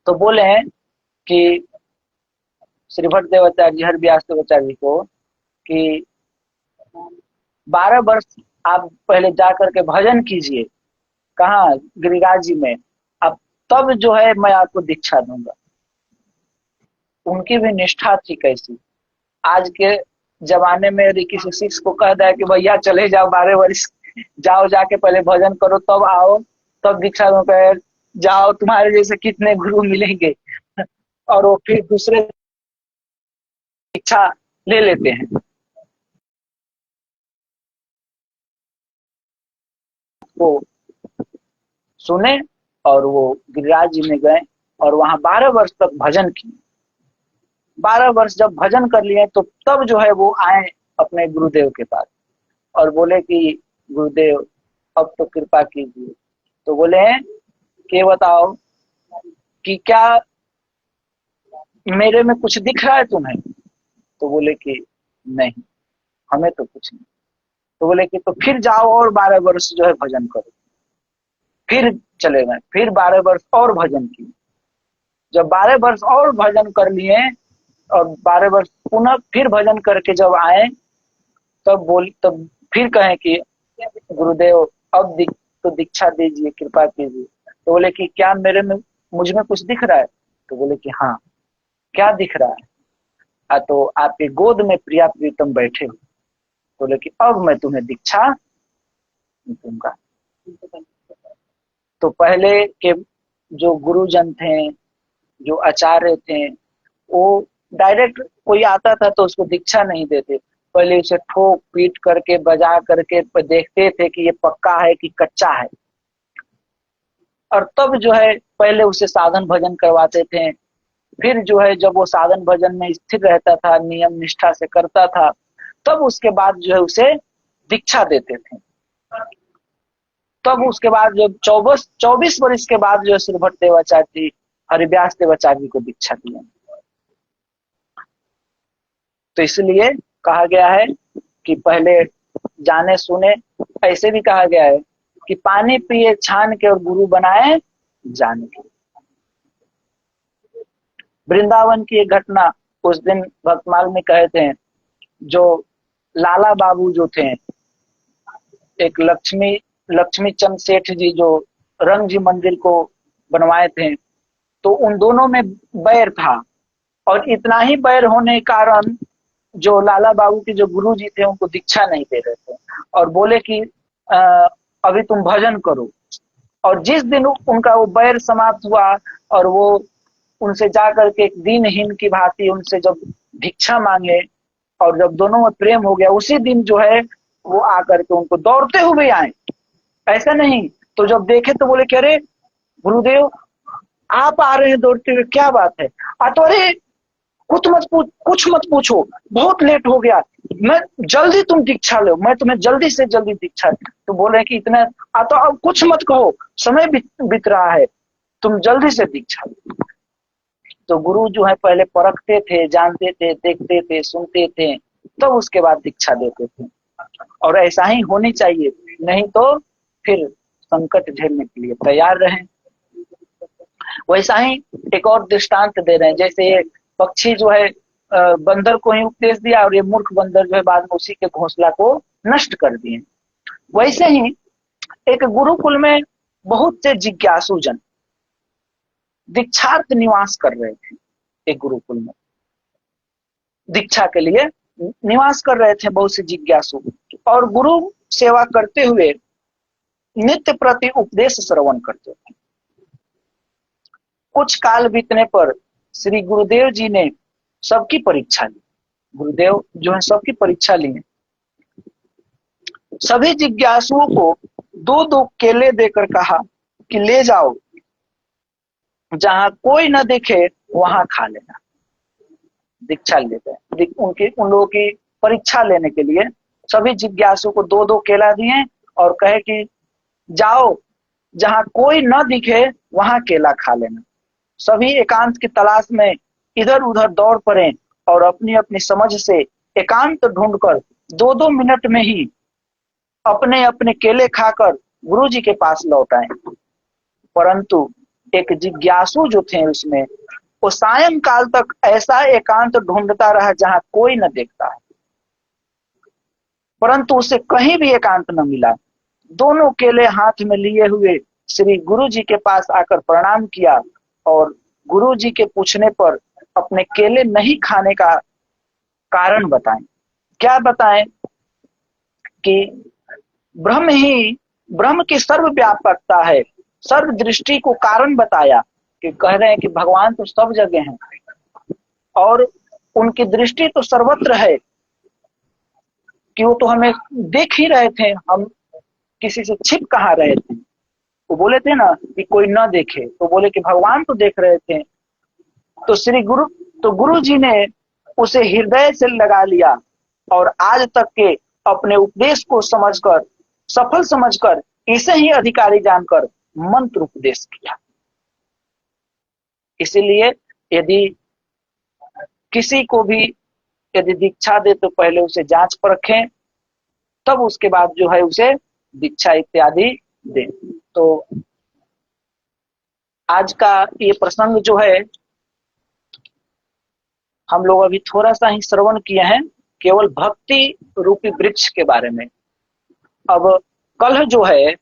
तो बोले हैं कि श्री भट्ट देवाचार्य जी, हरव्यास देवाचार्य जी को कि 12 वर्ष आप पहले जा करके भजन कीजिए, कहाँ, गिरिराज जी में, अब तब जो है मैं आपको दीक्षा दूंगा। उनकी भी निष्ठा थी कैसी। आज के जमाने में यदि किसी शिष्य को कह दे कि भैया चले जाओ 12 वर्ष जाओ, जाके पहले भजन करो तब आओ तब दीक्षा दूंगा, जाओ तुम्हारे जैसे कितने गुरु मिलेंगे और वो फिर दूसरे दीक्षा ले लेते हैं। वो सुने और वो गिरिराज जी में गए और वहां 12 वर्ष तक भजन किए। 12 वर्ष जब भजन कर लिए तो तब जो है वो आए अपने गुरुदेव के पास और बोले कि गुरुदेव अब तो कृपा कीजिए। तो बोले कि बताओ कि क्या मेरे में कुछ दिख रहा है तुम्हें? तो बोले कि नहीं, हमें तो कुछ नहीं। तो बोले कि तो फिर जाओ और 12 वर्ष जो है भजन करो। फिर चले गए, फिर 12 वर्ष और भजन किए। जब 12 वर्ष और भजन कर लिए और 12 वर्ष पुनः फिर भजन करके जब आए तब फिर कहें कि गुरुदेव अब तो दीक्षा दीजिए, कृपा कीजिए। तो बोले कि क्या मेरे में मुझ में कुछ दिख रहा है? तो बोले कि हाँ, क्या दिख रहा है? तो आपके गोद में प्रिया प्रीतम बैठे हो। बोले कि अब मैं तुम्हें दीक्षा दूंगा। तो पहले के जो गुरुजन थे, जो आचार्य थे, वो डायरेक्ट कोई आता था तो उसको दीक्षा नहीं देते, पहले उसे ठोक पीट करके बजा करके देखते थे कि ये पक्का है कि कच्चा है, और तब जो है पहले उसे साधन भजन करवाते थे। फिर जो है जब वो साधन भजन में स्थिर रहता था, नियम निष्ठा से करता था, तब उसके बाद जो है उसे दीक्षा देते थे। तब उसके बाद जब 24 वर्ष के बाद जो है श्री भट्ट देवाचार्य जी हरिव्यास देवाचार्य जी को दीक्षा दिया। तो इसलिए कहा गया है कि पहले जाने सुने, ऐसे भी कहा गया है कि पानी पिए छान के और गुरु बनाए जान के। वृंदावन की एक घटना उस दिन भक्तमाल में कहे थे, जो लाला बाबू जो थे, एक लक्ष्मी चंद सेठ जी जो रंग जी मंदिर को बनवाए थे, तो उन दोनों में बैर था, और इतना ही बैर होने के कारण जो लाला बाबू के जो गुरु जी थे उनको दीक्षा नहीं दे रहे थे और बोले कि अभी तुम भजन करो। और जिस दिन उनका वो बैर समाप्त हुआ और वो उनसे जाकर के एक दीनहीन की भांति उनसे जब भिक्षा मांगे और जब दोनों में प्रेम हो गया, उसी दिन जो है वो आकर के उनको दौड़ते हुए आए, ऐसा नहीं। तो जब देखे तो बोले कि अरे गुरुदेव आप आ रहे हैं दौड़ते हुए, क्या बात है? तो अरे कुछ मत पूछो, बहुत लेट हो गया, मैं जल्दी तुम दीक्षा लो, मैं तुम्हें जल्दी से जल्दी दीक्षा। तो बोल रहे कि इतना तो अब कुछ मत कहो, समय बीत रहा है, तुम जल्दी से दीक्षा लो। तो गुरु जो है पहले परखते थे, जानते थे, देखते थे, सुनते थे, तो उसके बाद दीक्षा देते थे। और ऐसा ही होनी चाहिए, नहीं तो फिर संकट झेलने के लिए तैयार रहें। वैसा ही एक और दृष्टांत दे रहे हैं, जैसे पक्षी जो है बंदर को ही उपदेश दिया और ये मूर्ख बंदर जो है बाद में उसी के घोंसला को नष्ट कर दिए। वैसे ही एक गुरुकुल में बहुत से जिज्ञासु जन दीक्षार्थ निवास कर रहे थे। एक गुरुकुल में दीक्षा के लिए निवास कर रहे थे बहुत से जिज्ञासु, और गुरु सेवा करते हुए नित्य प्रति उपदेश श्रवण करते थे। कुछ काल बीतने पर श्री गुरुदेव जी ने सबकी परीक्षा ली। गुरुदेव जो है सबकी परीक्षा लिए, सभी जिज्ञासुओं को 2-2 केले देकर कहा कि ले जाओ जहां कोई न दिखे वहां खा लेना। दीक्षा लेते हैं उन लोगों की परीक्षा लेने के लिए सभी जिज्ञासु को दो दो केला दिए और कहे कि जाओ जहां कोई न दिखे वहां केला खा लेना। सभी एकांत की तलाश में इधर उधर दौड़ पड़े और अपनी अपनी समझ से एकांत ढूंढकर दो दो मिनट में ही अपने अपने केले खाकर गुरु जी के पास लौट आए। परंतु एक जिज्ञासु जो थे उसमें, वो सायंकाल तक ऐसा एकांत ढूंढता रहा जहां कोई न देखता है, परंतु उसे कहीं भी एकांत न मिला। दोनों केले हाथ में लिए हुए श्री गुरु जी के पास आकर प्रणाम किया और गुरु जी के पूछने पर अपने केले नहीं खाने का कारण बताएं। क्या बताएं कि ब्रह्म की सर्वव्यापकता है। सर्व दृष्टि को कारण बताया कि कह रहे हैं कि भगवान तो सब जगह हैं और उनकी दृष्टि तो सर्वत्र है, कि वो तो हमें देख ही रहे थे, हम किसी से छिप कहाँ रहे थे। वो बोले थे ना कि कोई न देखे, तो बोले कि भगवान तो देख रहे थे। तो गुरु जी ने उसे हृदय से लगा लिया और आज तक के अपने उपदेश को समझकर, सफल समझकर, इसे ही अधिकारी जानकर मंत्र उपदेश किया। इसीलिए यदि किसी को भी यदि दीक्षा दे तो पहले उसे जांच परखें, तब उसके बाद जो है उसे दीक्षा इत्यादि दें। तो आज का ये प्रसंग जो है हम लोग अभी थोड़ा सा ही श्रवण किए हैं, केवल भक्ति रूपी वृक्ष के बारे में। अब कल जो है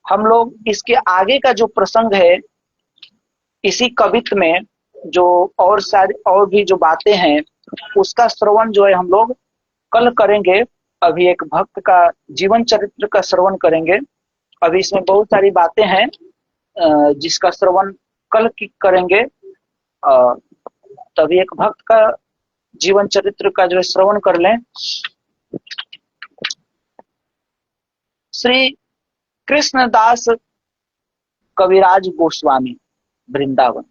हम लोग इसके आगे का जो प्रसंग है, इसी कवित्त में जो और सारी और भी जो बातें हैं उसका श्रवण जो है हम लोग कल करेंगे। अभी एक भक्त का जीवन चरित्र का श्रवण करेंगे। अभी इसमें बहुत सारी बातें हैं जिसका श्रवण कल की करेंगे। तभी एक भक्त का जीवन चरित्र का जो है श्रवण कर लें। श्री कृष्णदास कविराज गोस्वामी वृंदावन,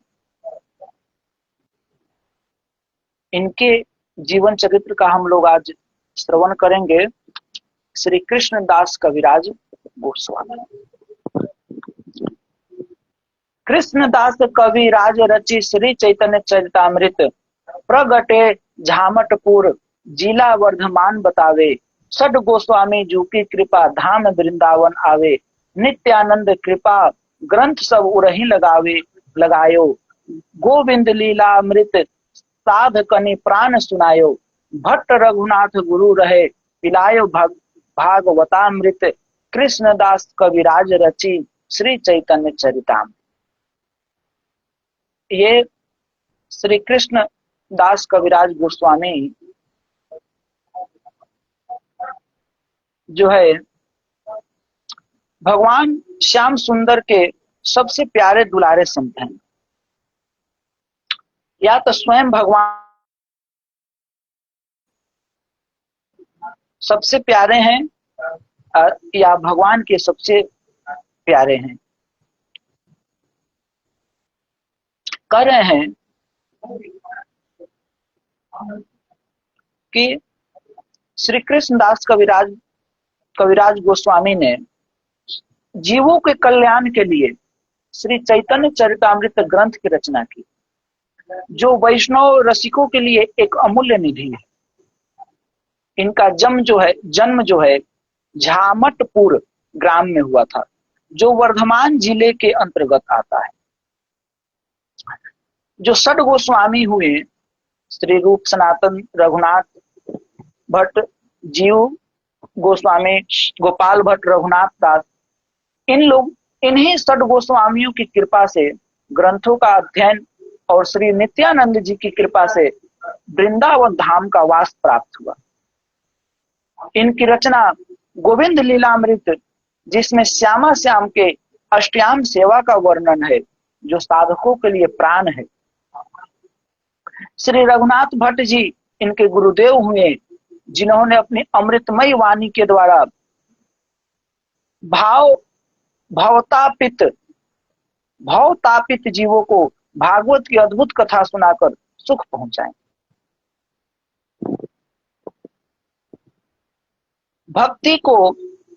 इनके जीवन चरित्र का हम लोग आज श्रवण करेंगे। श्री कृष्णदास कविराज गोस्वामी। कृष्णदास कविराज रचि श्री चैतन्य चरितामृत, प्रगटे झामटपुर जिला वर्धमान बतावे, सड गोस्वामी जू की कृपा धाम वृंदावन आवे, नित्यानंद कृपा ग्रंथ सब उरही लगायो, गोविंद लीला अमृत साध कनि प्राण सुनायो, भट्ट रघुनाथ गुरु रहे पिलायो भागवतामृत, कृष्णदास कविराज रचि श्री चैतन्य चरितामृत। ये श्री कृष्ण दास कविराज गोस्वामी जो है भगवान श्याम सुंदर के सबसे प्यारे दुलारे संत हैं। या तो स्वयं भगवान सबसे प्यारे हैं या भगवान के सबसे प्यारे हैं। कह रहे हैं कि श्री कृष्णदास कविराज गोस्वामी ने जीवों के कल्याण के लिए श्री चैतन्य चरितामृत ग्रंथ की रचना की, जो वैष्णव रसिकों के लिए एक अमूल्य निधि है। इनका जन्म जो है झामटपुर ग्राम में हुआ था, जो वर्धमान जिले के अंतर्गत आता है। जो सड गोस्वामी हुए, श्री रूप सनातन रघुनाथ भट्ट, जीव गोस्वामी, गोपाल भट्ट, रघुनाथ दास, इन्हीं सड गोस्वामियों की कृपा से ग्रंथों का अध्ययन और श्री नित्यानंद जी की कृपा से वृंदावन धाम का वास प्राप्त हुआ। इनकी रचना गोविंद लीलामृत, जिसमें श्यामा श्याम के अष्टयाम सेवा का वर्णन है, जो साधकों के लिए प्राण है। श्री रघुनाथ भट्ट जी इनके गुरुदेव हुए, जिन्होंने अपनी अमृतमयी वाणी के द्वारा भवतापित भव तापित जीवों को भागवत की अद्भुत कथा सुनाकर सुख पहुंचाएं। भक्ति को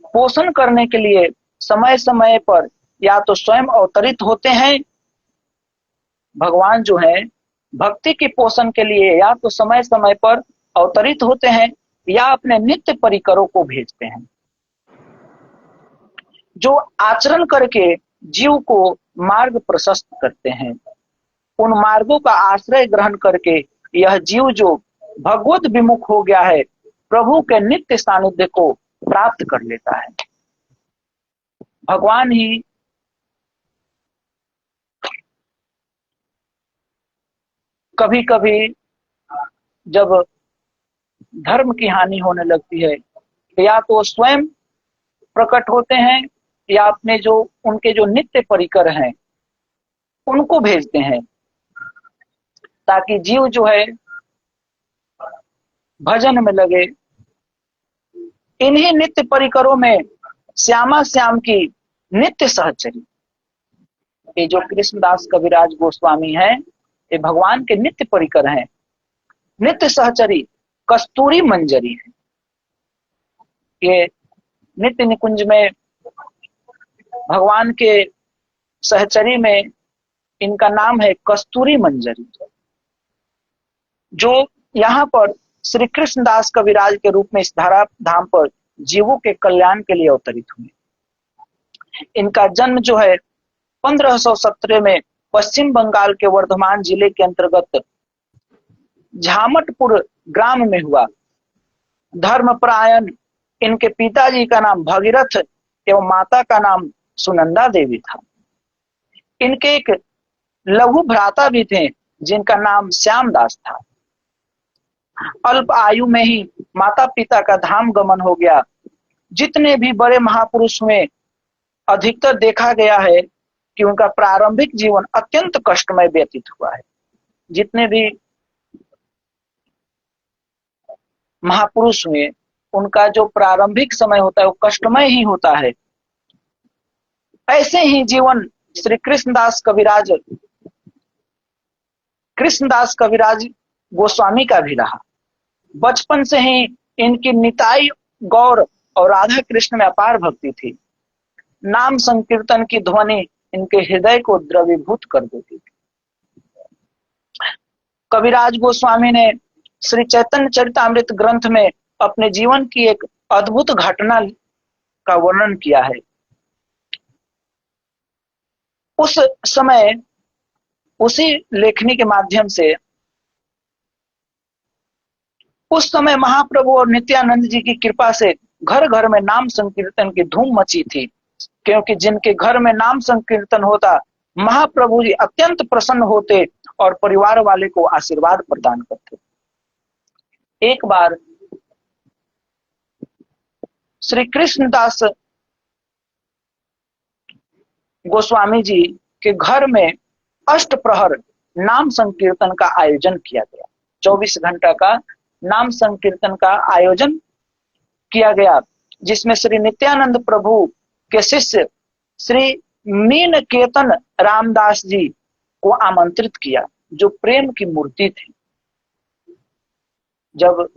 पोषण करने के लिए समय समय पर या तो स्वयं अवतरित होते हैं, भगवान जो है भक्ति के पोषण के लिए या तो समय समय पर अवतरित होते हैं या अपने नित्य परिकरों को भेजते हैं, जो आचरण करके जीव को मार्ग प्रशस्त करते हैं। उन मार्गों का आश्रय ग्रहण करके यह जीव जो भगवत विमुख हो गया है, प्रभु के नित्य सानिध्य को प्राप्त कर लेता है। भगवान ही कभी कभी जब धर्म की हानि होने लगती है, या तो स्वयं प्रकट होते हैं या अपने जो उनके जो नित्य परिकर हैं उनको भेजते हैं, ताकि जीव जो है भजन में लगे। इन्हीं नित्य परिकरों में श्यामा श्याम की नित्य सहचरी, ये जो कृष्णदास कविराज गोस्वामी हैं, ये भगवान के नित्य परिकर हैं। नित्य सहचरी कस्तूरी मंजरी है। ये नित्य निकुंज में भगवान के सहचरी में इनका नाम है कस्तूरी मंजरी, जो यहाँ पर श्री कृष्णदास कविराज के रूप में इस धरा धाम पर जीवों के कल्याण के लिए अवतरित हुए। इनका जन्म जो है 1517 में पश्चिम बंगाल के वर्धमान जिले के अंतर्गत झामटपुर ग्राम में हुआ। धर्मपरायण इनके पिताजी का नाम भगीरथ एवं माता का नाम सुनंदा देवी था। इनके एक लघु भ्राता भी थे जिनका नाम श्यामदास था। अल्प आयु में ही माता पिता का धाम गमन हो गया। जितने भी बड़े महापुरुष में अधिकतर देखा गया है कि उनका प्रारंभिक जीवन अत्यंत कष्टमय व्यतीत हुआ है। जितने भी महापुरुष में उनका जो प्रारंभिक समय होता है वो कष्टमय ही होता है। ऐसे ही जीवन श्री कृष्णदास कविराज गोस्वामी का भी रहा। बचपन से ही इनकी निताई गौर और राधा कृष्ण में अपार भक्ति थी। नाम संकीर्तन की ध्वनि इनके हृदय को द्रवीभूत कर देती थी। कविराज गोस्वामी ने श्री चैतन्य चरितामृत ग्रंथ में अपने जीवन की एक अद्भुत घटना का वर्णन किया है। उस समय उसी लेखनी के माध्यम से उस समय महाप्रभु और नित्यानंद जी की कृपा से घर घर में नाम संकीर्तन की धूम मची थी, क्योंकि जिनके घर में नाम संकीर्तन होता महाप्रभु जी अत्यंत प्रसन्न होते और परिवार वाले को आशीर्वाद प्रदान करते। एक बार श्री कृष्णदास गोस्वामी जी के घर में अष्ट प्रहर नाम संकीर्तन का आयोजन किया गया। 24 घंटा का नाम संकीर्तन का आयोजन किया गया, जिसमें श्री नित्यानंद प्रभु के शिष्य श्री मीन केतन रामदास जी को आमंत्रित किया, जो प्रेम की मूर्ति थे। जब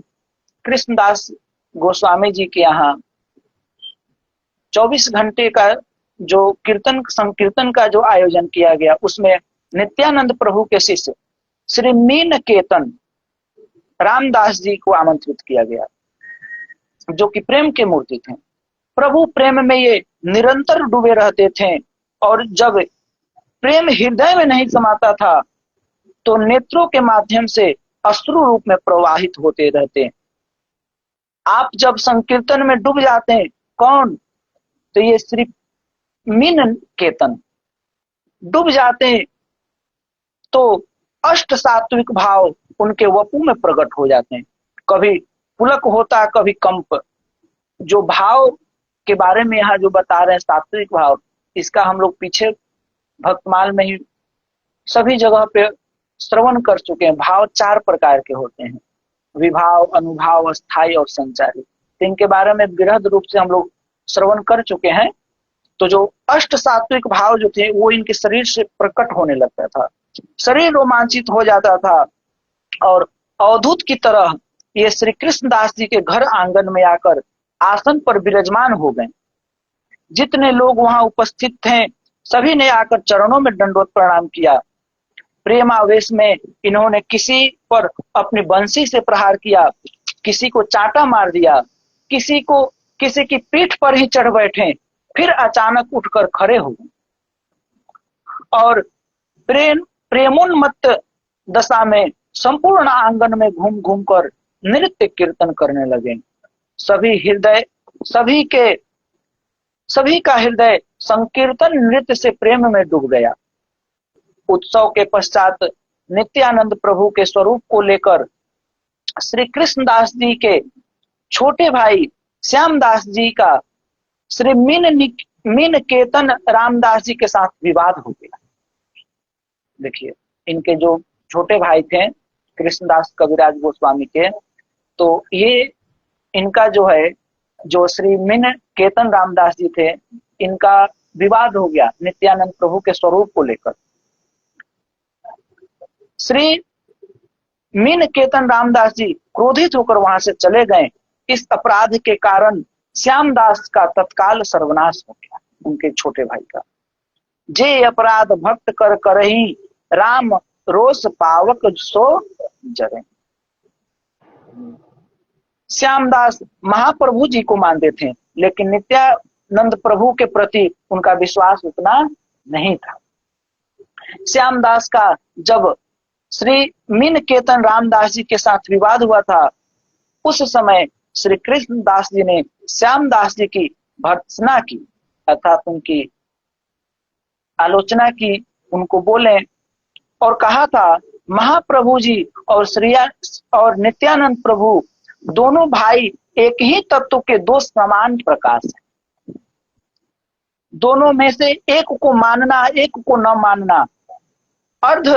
कृष्णदास गोस्वामी जी के यहाँ 24 घंटे का जो कीर्तन संकीर्तन का जो आयोजन किया गया, उसमें नित्यानंद प्रभु के शिष्य श्री मीन केतन रामदास जी को आमंत्रित किया गया, जो कि प्रेम के मूर्ति थे। प्रभु प्रेम में ये निरंतर डूबे रहते थे, और जब प्रेम हृदय में नहीं समाता था तो नेत्रों के माध्यम से अश्रु रूप में प्रवाहित होते रहते। आप जब संकीर्तन में डूब जाते हैं, कौन? तो ये श्री मीन केतन डूब जाते हैं, तो अष्ट सात्विक भाव उनके वपु में प्रकट हो जाते हैं। कभी पुलक होता, कभी कंप। जो भाव के बारे में यहाँ जो बता रहे हैं सात्विक भाव, इसका हम लोग पीछे भक्तमाल में ही सभी जगह पे श्रवण कर चुके हैं। भाव 4 प्रकार के होते हैं, विभाव, अनुभाव, अस्थाई और संचारी। तो इनके बारे में बृहद रूप से हम लोग श्रवण कर चुके हैं। तो जो अष्ट सात्विक भाव जो थे वो इनके शरीर से प्रकट होने लगता था, शरीर रोमांचित हो जाता था और अवधूत की तरह ये श्री कृष्ण दास जी के घर आंगन में आकर आसन पर विराजमान हो गए। जितने लोग वहां उपस्थित थे सभी ने आकर चरणों में दंडवत प्रणाम किया। प्रेमावेश में इन्होंने किसी पर अपनी बंसी से प्रहार किया, किसी को चांटा मार दिया, किसी की पीठ पर ही चढ़ बैठे, फिर अचानक उठकर खड़े हो गए और प्रेमोन्मत्त दशा में संपूर्ण आंगन में घूम घूम कर नृत्य कीर्तन करने लगे। सभी का हृदय संकीर्तन नृत्य से प्रेम में डूब गया। उत्सव के पश्चात नित्यानंद प्रभु के स्वरूप को लेकर श्री कृष्णदास जी के छोटे भाई श्यामदास जी का श्री मीन केतन रामदास जी के साथ विवाद हो गया। देखिए, इनके जो छोटे भाई थे कृष्णदास कविराज गोस्वामी के, तो ये इनका जो श्री मीन केतन रामदास जी थे, इनका विवाद हो गया नित्यानंद प्रभु के स्वरूप को लेकर। श्री मीन केतन रामदास जी क्रोधित होकर वहां से चले गए। इस अपराध के कारण श्यामदास का तत्काल सर्वनाश हो गया, उनके छोटे भाई का। जे अपराध भक्त कर करही राम रोष पावक सो जरे। श्यामदास महाप्रभु जी को मानते थे, लेकिन नित्यानंद प्रभु के प्रति उनका विश्वास उतना नहीं था। श्यामदास का जब श्री मीन केतन रामदास जी के साथ विवाद हुआ था, उस समय श्री कृष्ण दास जी ने श्यामदास जी की भर्त्सना की, अर्थात उनकी आलोचना की, उनको बोले और कहा था महाप्रभु जी और नित्यानंद प्रभु दोनों भाई एक ही तत्व के दो समान प्रकाश है। दोनों में से एक को मानना एक को न मानना अर्ध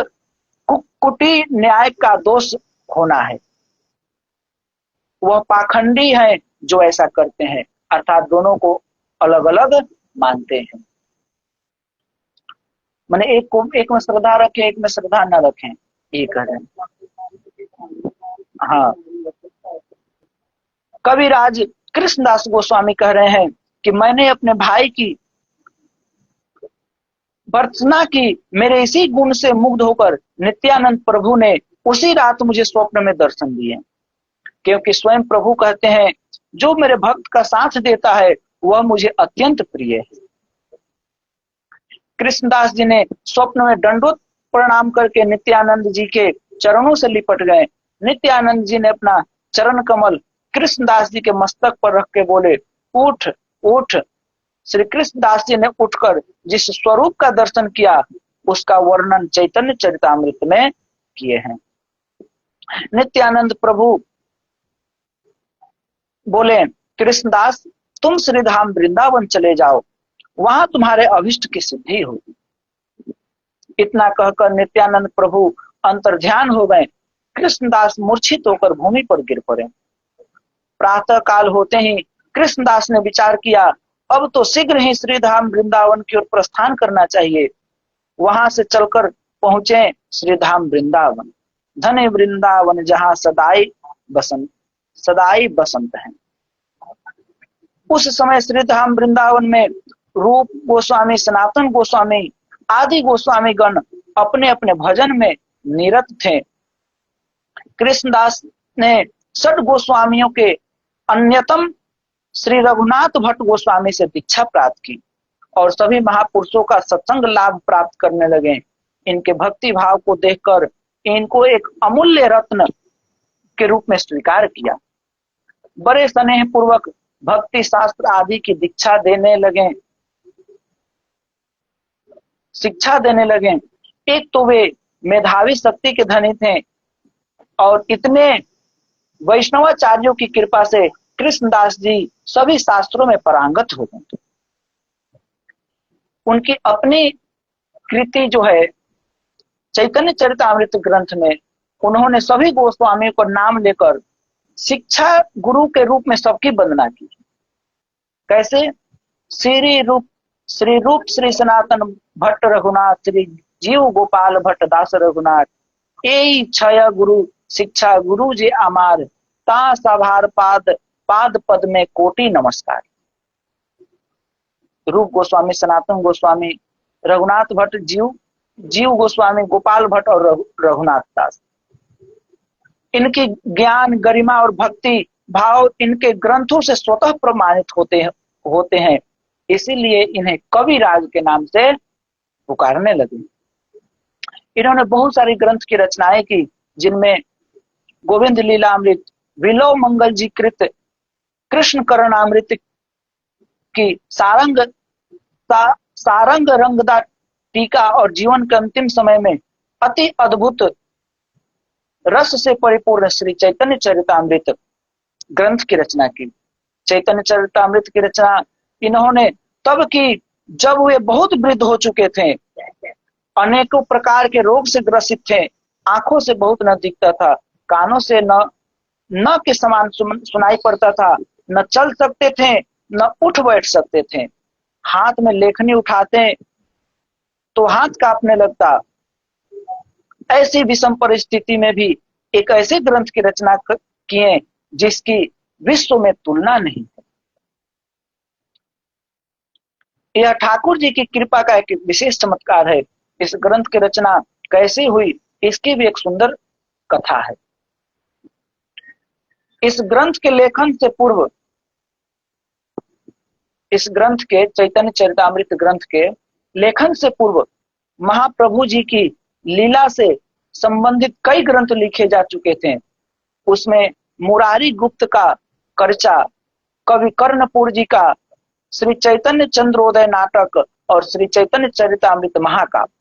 कुटी न्याय का दोष होना है। वह पाखंडी है जो ऐसा करते हैं, अर्थात दोनों को अलग अलग मानते हैं। माने एक में श्रद्धा रखें, एक में श्रद्धा न रखें, ये कह रहे हैं। हाँ, कविराज कृष्णदास गोस्वामी कह रहे हैं कि मैंने अपने भाई की भर्त्सना की, मेरे इसी गुण से मुग्ध होकर नित्यानंद प्रभु ने उसी रात मुझे स्वप्न में दर्शन दिए। क्योंकि स्वयं प्रभु कहते हैं जो मेरे भक्त का साथ देता है वह मुझे अत्यंत प्रिय है। कृष्णदास जी ने स्वप्न में दंडोत प्रणाम करके नित्यानंद जी के चरणों से लिपट गए। नित्यानंद जी ने अपना चरण कमल कृष्णदास जी के मस्तक पर रख के बोले, उठ उठ। श्री कृष्णदास जी ने उठकर जिस स्वरूप का दर्शन किया उसका वर्णन चैतन्य चरितामृत में किए हैं। नित्यानंद प्रभु बोले, कृष्णदास तुम श्रीधाम वृंदावन चले जाओ, वहां तुम्हारे अभिष्ट की सिद्धि होगी। इतना कहकर नित्यानंद प्रभु अंतर्ध्यान हो गए। कृष्णदास मूर्छित होकर भूमि पर गिर पड़े। प्रातः काल होते ही कृष्णदास ने विचार किया, अब तो शीघ्र ही श्रीधाम वृंदावन की ओर प्रस्थान करना चाहिए। वहां से चलकर पहुंचे श्रीधाम वृंदावन। धन्य वृंदावन जहां सदाई बसंत है। उस समय श्रीधाम वृंदावन में रूप गोस्वामी, सनातन गोस्वामी आदि गोस्वामी गण अपने अपने भजन में निरत थे। कृष्णदास ने षड गोस्वामियों के अन्यतम श्री रघुनाथ भट्ट गोस्वामी से दीक्षा प्राप्त की और सभी महापुरुषों का सत्संग लाभ प्राप्त करने लगे। इनके भक्ति भाव को देखकर इनको एक अमूल्य रत्न के रूप में स्वीकार किया। बड़े स्नेह पूर्वक भक्ति शास्त्र आदि की शिक्षा देने लगे। एक तो वे मेधावी शक्ति के धनी थे और इतने वैष्णवाचार्यों की कृपा से कृष्णदास जी सभी शास्त्रों में पारंगत हो गए। उनकी अपनी कृति जो है चैतन्य चरितामृत ग्रंथ में उन्होंने सभी गोस्वामियों को नाम लेकर शिक्षा गुरु के रूप में सबकी वंदना की। कैसे? श्री रूप श्री रूप श्री सनातन भट्ट रघुनाथ, श्री जीव गोपाल भट्ट दास रघुनाथ, ए छय गुरु शिक्षा गुरु जी अमार, ता सभार पाद पाद पद में कोटि नमस्कार। रूप गोस्वामी, सनातन गोस्वामी, रघुनाथ भट्ट, जीव गोस्वामी, गोपाल भट्ट और रघुनाथ दास, इनकी ज्ञान गरिमा और भक्ति भाव इनके ग्रंथों से स्वतः प्रमाणित होते हैं, इसीलिए इन्हें कविराज के नाम से पुकारने लगे। इन्होंने बहुत सारी ग्रंथ की रचनाएं की, जिनमें गोविंद लीलामृत, विलोम मंगल जी कृत, कृष्ण करणामृत की सारंग रंगदा टीका और जीवन के अंतिम समय में अति अद्भुत रस से परिपूर्ण श्री चैतन्य चरितामृत ग्रंथ की रचना की। चैतन्य चरितामृत की रचना इन्होंने तब की जब वे बहुत वृद्ध हो चुके थे, अनेकों प्रकार के रोग से ग्रसित थे, आंखों से बहुत न दिखता था, कानों से न के समान सुनाई पड़ता था, न चल सकते थे, न उठ बैठ सकते थे, हाथ में लेखनी उठाते तो हाथ कांपने लगता। ऐसी विषम परिस्थिति में भी एक ऐसे ग्रंथ की रचना किए जिसकी विश्व में तुलना नहीं है। यह ठाकुर जी की कृपा का एक विशेष चमत्कार है। इस ग्रंथ की रचना कैसे हुई, इसकी भी एक सुंदर कथा है। इस ग्रंथ के लेखन से पूर्व, इस ग्रंथ के चैतन्य चरितामृत ग्रंथ के लेखन से पूर्व महाप्रभु जी की लीला से संबंधित कई ग्रंथ लिखे जा चुके थे। उसमें मुरारी गुप्त का कर्चा, कवि कर्णपुर जी का श्री चैतन्य चंद्रोदय नाटक और श्री चैतन्य चरितामृत महाकाव्य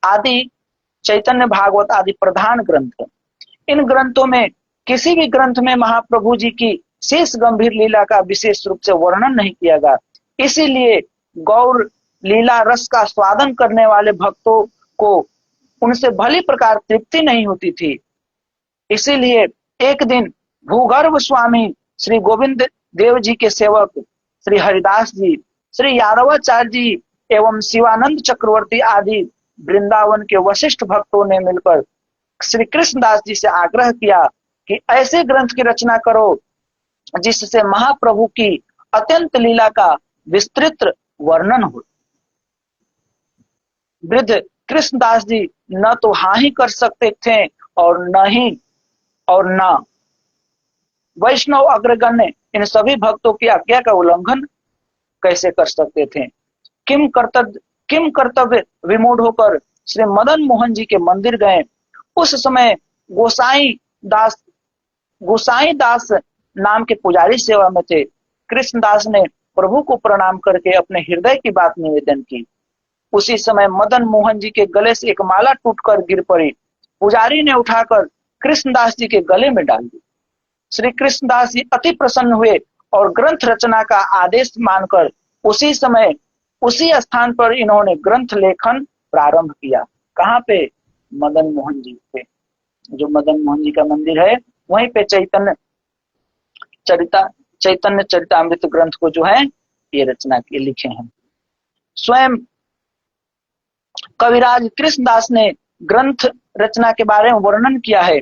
आदि, चैतन्य भागवत आदि प्रधान ग्रंथ। इन ग्रंथों में किसी भी ग्रंथ में महाप्रभु जी की शेष गंभीर लीला का विशेष रूप से वर्णन नहीं किया गया। इसीलिए गौर लीला रस का स्वादन करने वाले भक्तों को उनसे भली प्रकार तृप्ति नहीं होती थी। इसीलिए एक दिन भूगर्भ स्वामी श्री गोविंद देव जी के सेवक श्री हरिदास जी, श्री यादवाचार्य जी एवं शिवानंद चक्रवर्ती आदि वृंदावन के वशिष्ठ भक्तों ने मिलकर श्री कृष्णदास जी से आग्रह किया कि ऐसे ग्रंथ की रचना करो जिससे महाप्रभु की अत्यंत लीला का विस्तृत वर्णन हो। वृद्ध कृष्णदास जी न तो हाँ ही कर सकते थे और न वैष्णव अग्रगण्य इन सभी भक्तों की आज्ञा का उल्लंघन कैसे कर सकते थे। किम कर्तव्य विमूढ़ होकर श्री मदन मोहन जी के मंदिर गए। उस समय गोसाई दास नाम के पुजारी सेवा में थे। कृष्णदास ने प्रभु को प्रणाम करके अपने हृदय की बात निवेदन की। उसी समय मदन मोहन जी के गले से एक माला टूटकर गिर पड़ी। पुजारी ने उठाकर कृष्णदास जी के गले में डाल दी। श्री कृष्णदास जी अति प्रसन्न हुए और ग्रंथ रचना का आदेश मानकर उसी समय उसी स्थान पर इन्होंने ग्रंथ लेखन प्रारंभ किया। कहाँ पे? मदन मोहन जी पे, जो मदन मोहन जी का मंदिर है वहीं पे चैतन्य चरितामृत ग्रंथ को जो है ये रचना के लिखे हैं। स्वयं कविराज कृष्णदास ने ग्रंथ रचना के बारे में वर्णन किया है।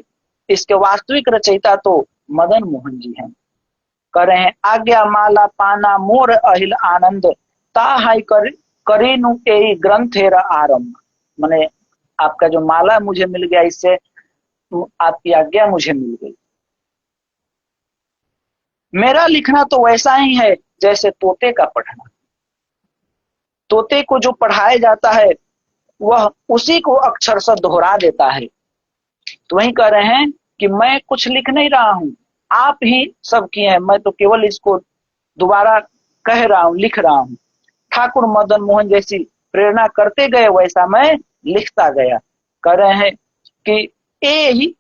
इसके वास्तविक रचयिता तो मदन मोहन जी हैं। कह रहे हैं, आज्ञा माला पाना मोर अहिल आनंद, ताहाई करीनु ए ग्रंथेर आरंभ। माने आपका जो माला मुझे मिल गया, इससे आपकी आज्ञा मुझे मिल गई। मेरा लिखना तो वैसा ही है जैसे तोते का पढ़ना। तोते को जो पढ़ाया जाता है वह उसी को अक्षरशः दोहरा देता है। तो वही कह रहे हैं कि मैं कुछ लिख नहीं रहा हूं, आप ही सब किए हैं, मैं तो केवल इसको दोबारा कह रहा हूं, लिख रहा हूं। ठाकुर मदन मोहन जैसी प्रेरणा करते गए वैसा मैं लिखता गया। कह रहे हैं कि ए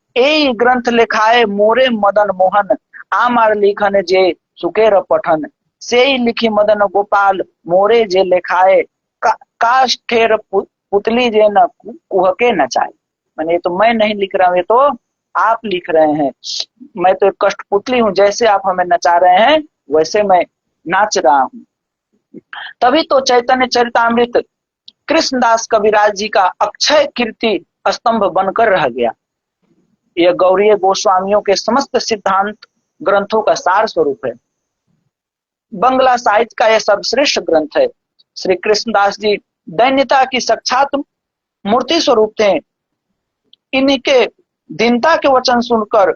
ग्रंथ लिखाए मोरे मदन मोहन, आमार लिखन जे सुकेर पठन, से ही लिखी मदन गोपाल मोरे जे लिखाए, काश ठेर पुतली जे न कुहके नचाए। मैंने ये तो मैं नहीं लिख रहा हूं, ये तो आप लिख रहे हैं। मैं तो एक कष्टपुतली हूं, जैसे आप हमें नचा रहे हैं वैसे मैं नाच रहा हूं। तभी तो चैतन्य चरितामृत कृष्णदास कविराज जी का अक्षय कीर्ति स्तंभ बनकर रह गया। यह गौरीय गोस्वामियों के समस्त सिद्धांत ग्रंथों का सार स्वरूप है। बंगला साहित्य का यह सर्वश्रेष्ठ ग्रंथ है। श्री कृष्णदास जी दैन्यता की साक्षात मूर्ति स्वरूप थे। इनके दीनता के वचन सुनकर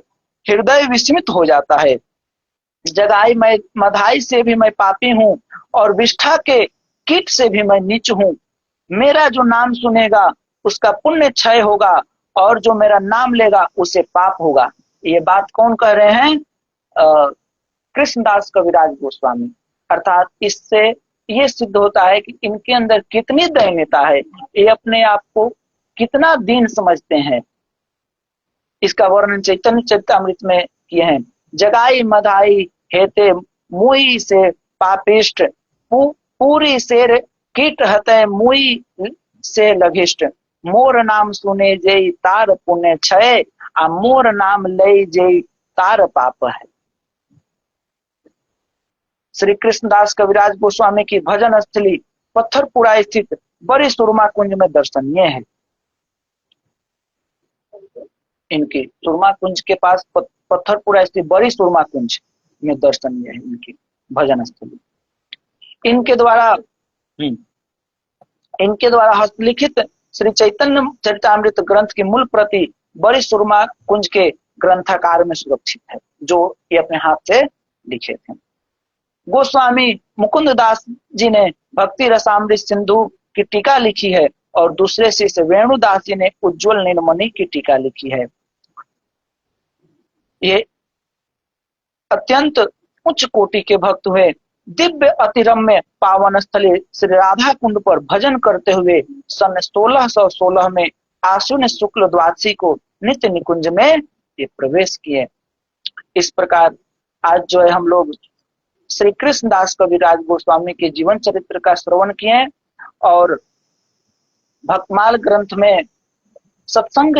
हृदय विस्मित हो जाता है। जगाई मैं मधाई से भी मैं पापी हूँ और विष्ठा के कीट से भी मैं नीच हूँ। मेरा जो नाम सुनेगा उसका पुण्य क्षय होगा और जो मेरा नाम लेगा उसे पाप होगा। ये बात कौन कह रहे हैं? कृष्णदास कविराज गोस्वामी। अर्थात इससे ये सिद्ध होता है कि इनके अंदर कितनी दैन्यता है, ये अपने आप को कितना दीन समझते हैं। इसका वर्णन चैतन्य चरितामृत में किए हैं। जगाई मधाई हेते मुई से पापिष्ट, पूरी शेर कीट हते मुई से लघिष्ठ। मोर नाम सुने जय तार पुण्य क्षय, आ मोर नाम ले जय तार पाप है। श्री कृष्णदास कविराज गोस्वामी की भजन स्थली पत्थरपुरा स्थित बड़ी सुरमा कुंज में दर्शनीय है। इनकी सुरमा कुंज के पास पत्थरपुरा स्थित बड़ी सुरमा कुंज में दर्शनीय है इनकी भजन स्थली। इनके द्वारा हस्तलिखित श्री चैतन्य चरितामृत ग्रंथ की मूल प्रति बड़ी सुरमा कुंज के ग्रंथाकार में सुरक्षित है, जो ये अपने हाथ से लिखे थे। गोस्वामी मुकुंद दास जी ने भक्ति रसामृत सिंधु की टीका लिखी है और दूसरे शिष्य वेणुदास जी ने उज्जवल नीलमणि की टीका लिखी है। ये अत्यंत उच्च कोटि के भक्त हुए। दिव्य अतिरम्य पावन स्थली श्री राधा कुंड पर भजन करते हुए सन 1616 में आश्विन शुक्ल द्वादशी को नित्य निकुंज में ये प्रवेश किए। इस प्रकार आज जो है हम लोग श्री कृष्णदास कविराज गोस्वामी के जीवन चरित्र का श्रवण किए और भक्तमाल ग्रंथ में सत्संग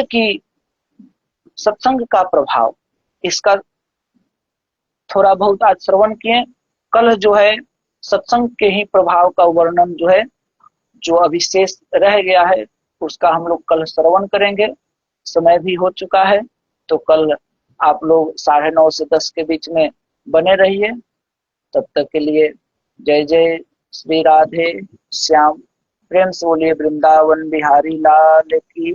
का प्रभाव, इसका थोड़ा बहुत आज श्रवण किए। कल जो है सत्संग के ही प्रभाव का वर्णन जो है, जो अभी शेष रह गया है, उसका हम लोग कल श्रवण करेंगे। समय भी हो चुका है, तो कल आप लोग 9:30 से 10 के बीच में बने रहिए। तब तक के लिए जय जय श्री राधे श्याम। प्रेम से बोलिए वृंदावन बिहारी लाल की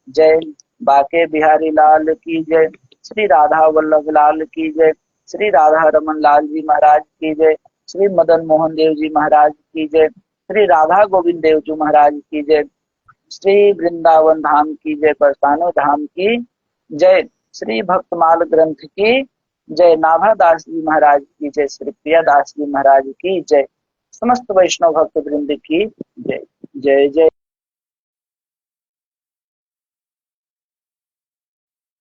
जय, बाके बिहारी लाल की जय, श्री राधा वल्लभ लाल की जय, श्री राधा रमन लाल जी महाराज की जय, श्री मदन मोहन देव जी महाराज की जय, श्री राधा गोविंद देव जी महाराज की जय, श्री वृंदावन धाम की जय, बरसानो धाम की जय, श्री भक्तमाल ग्रंथ की जय, नाभादास जी महाराज की जय, श्री प्रियादास जी महाराज की जय, समस्त वैष्णव भक्त वृंद की जय। जय जय।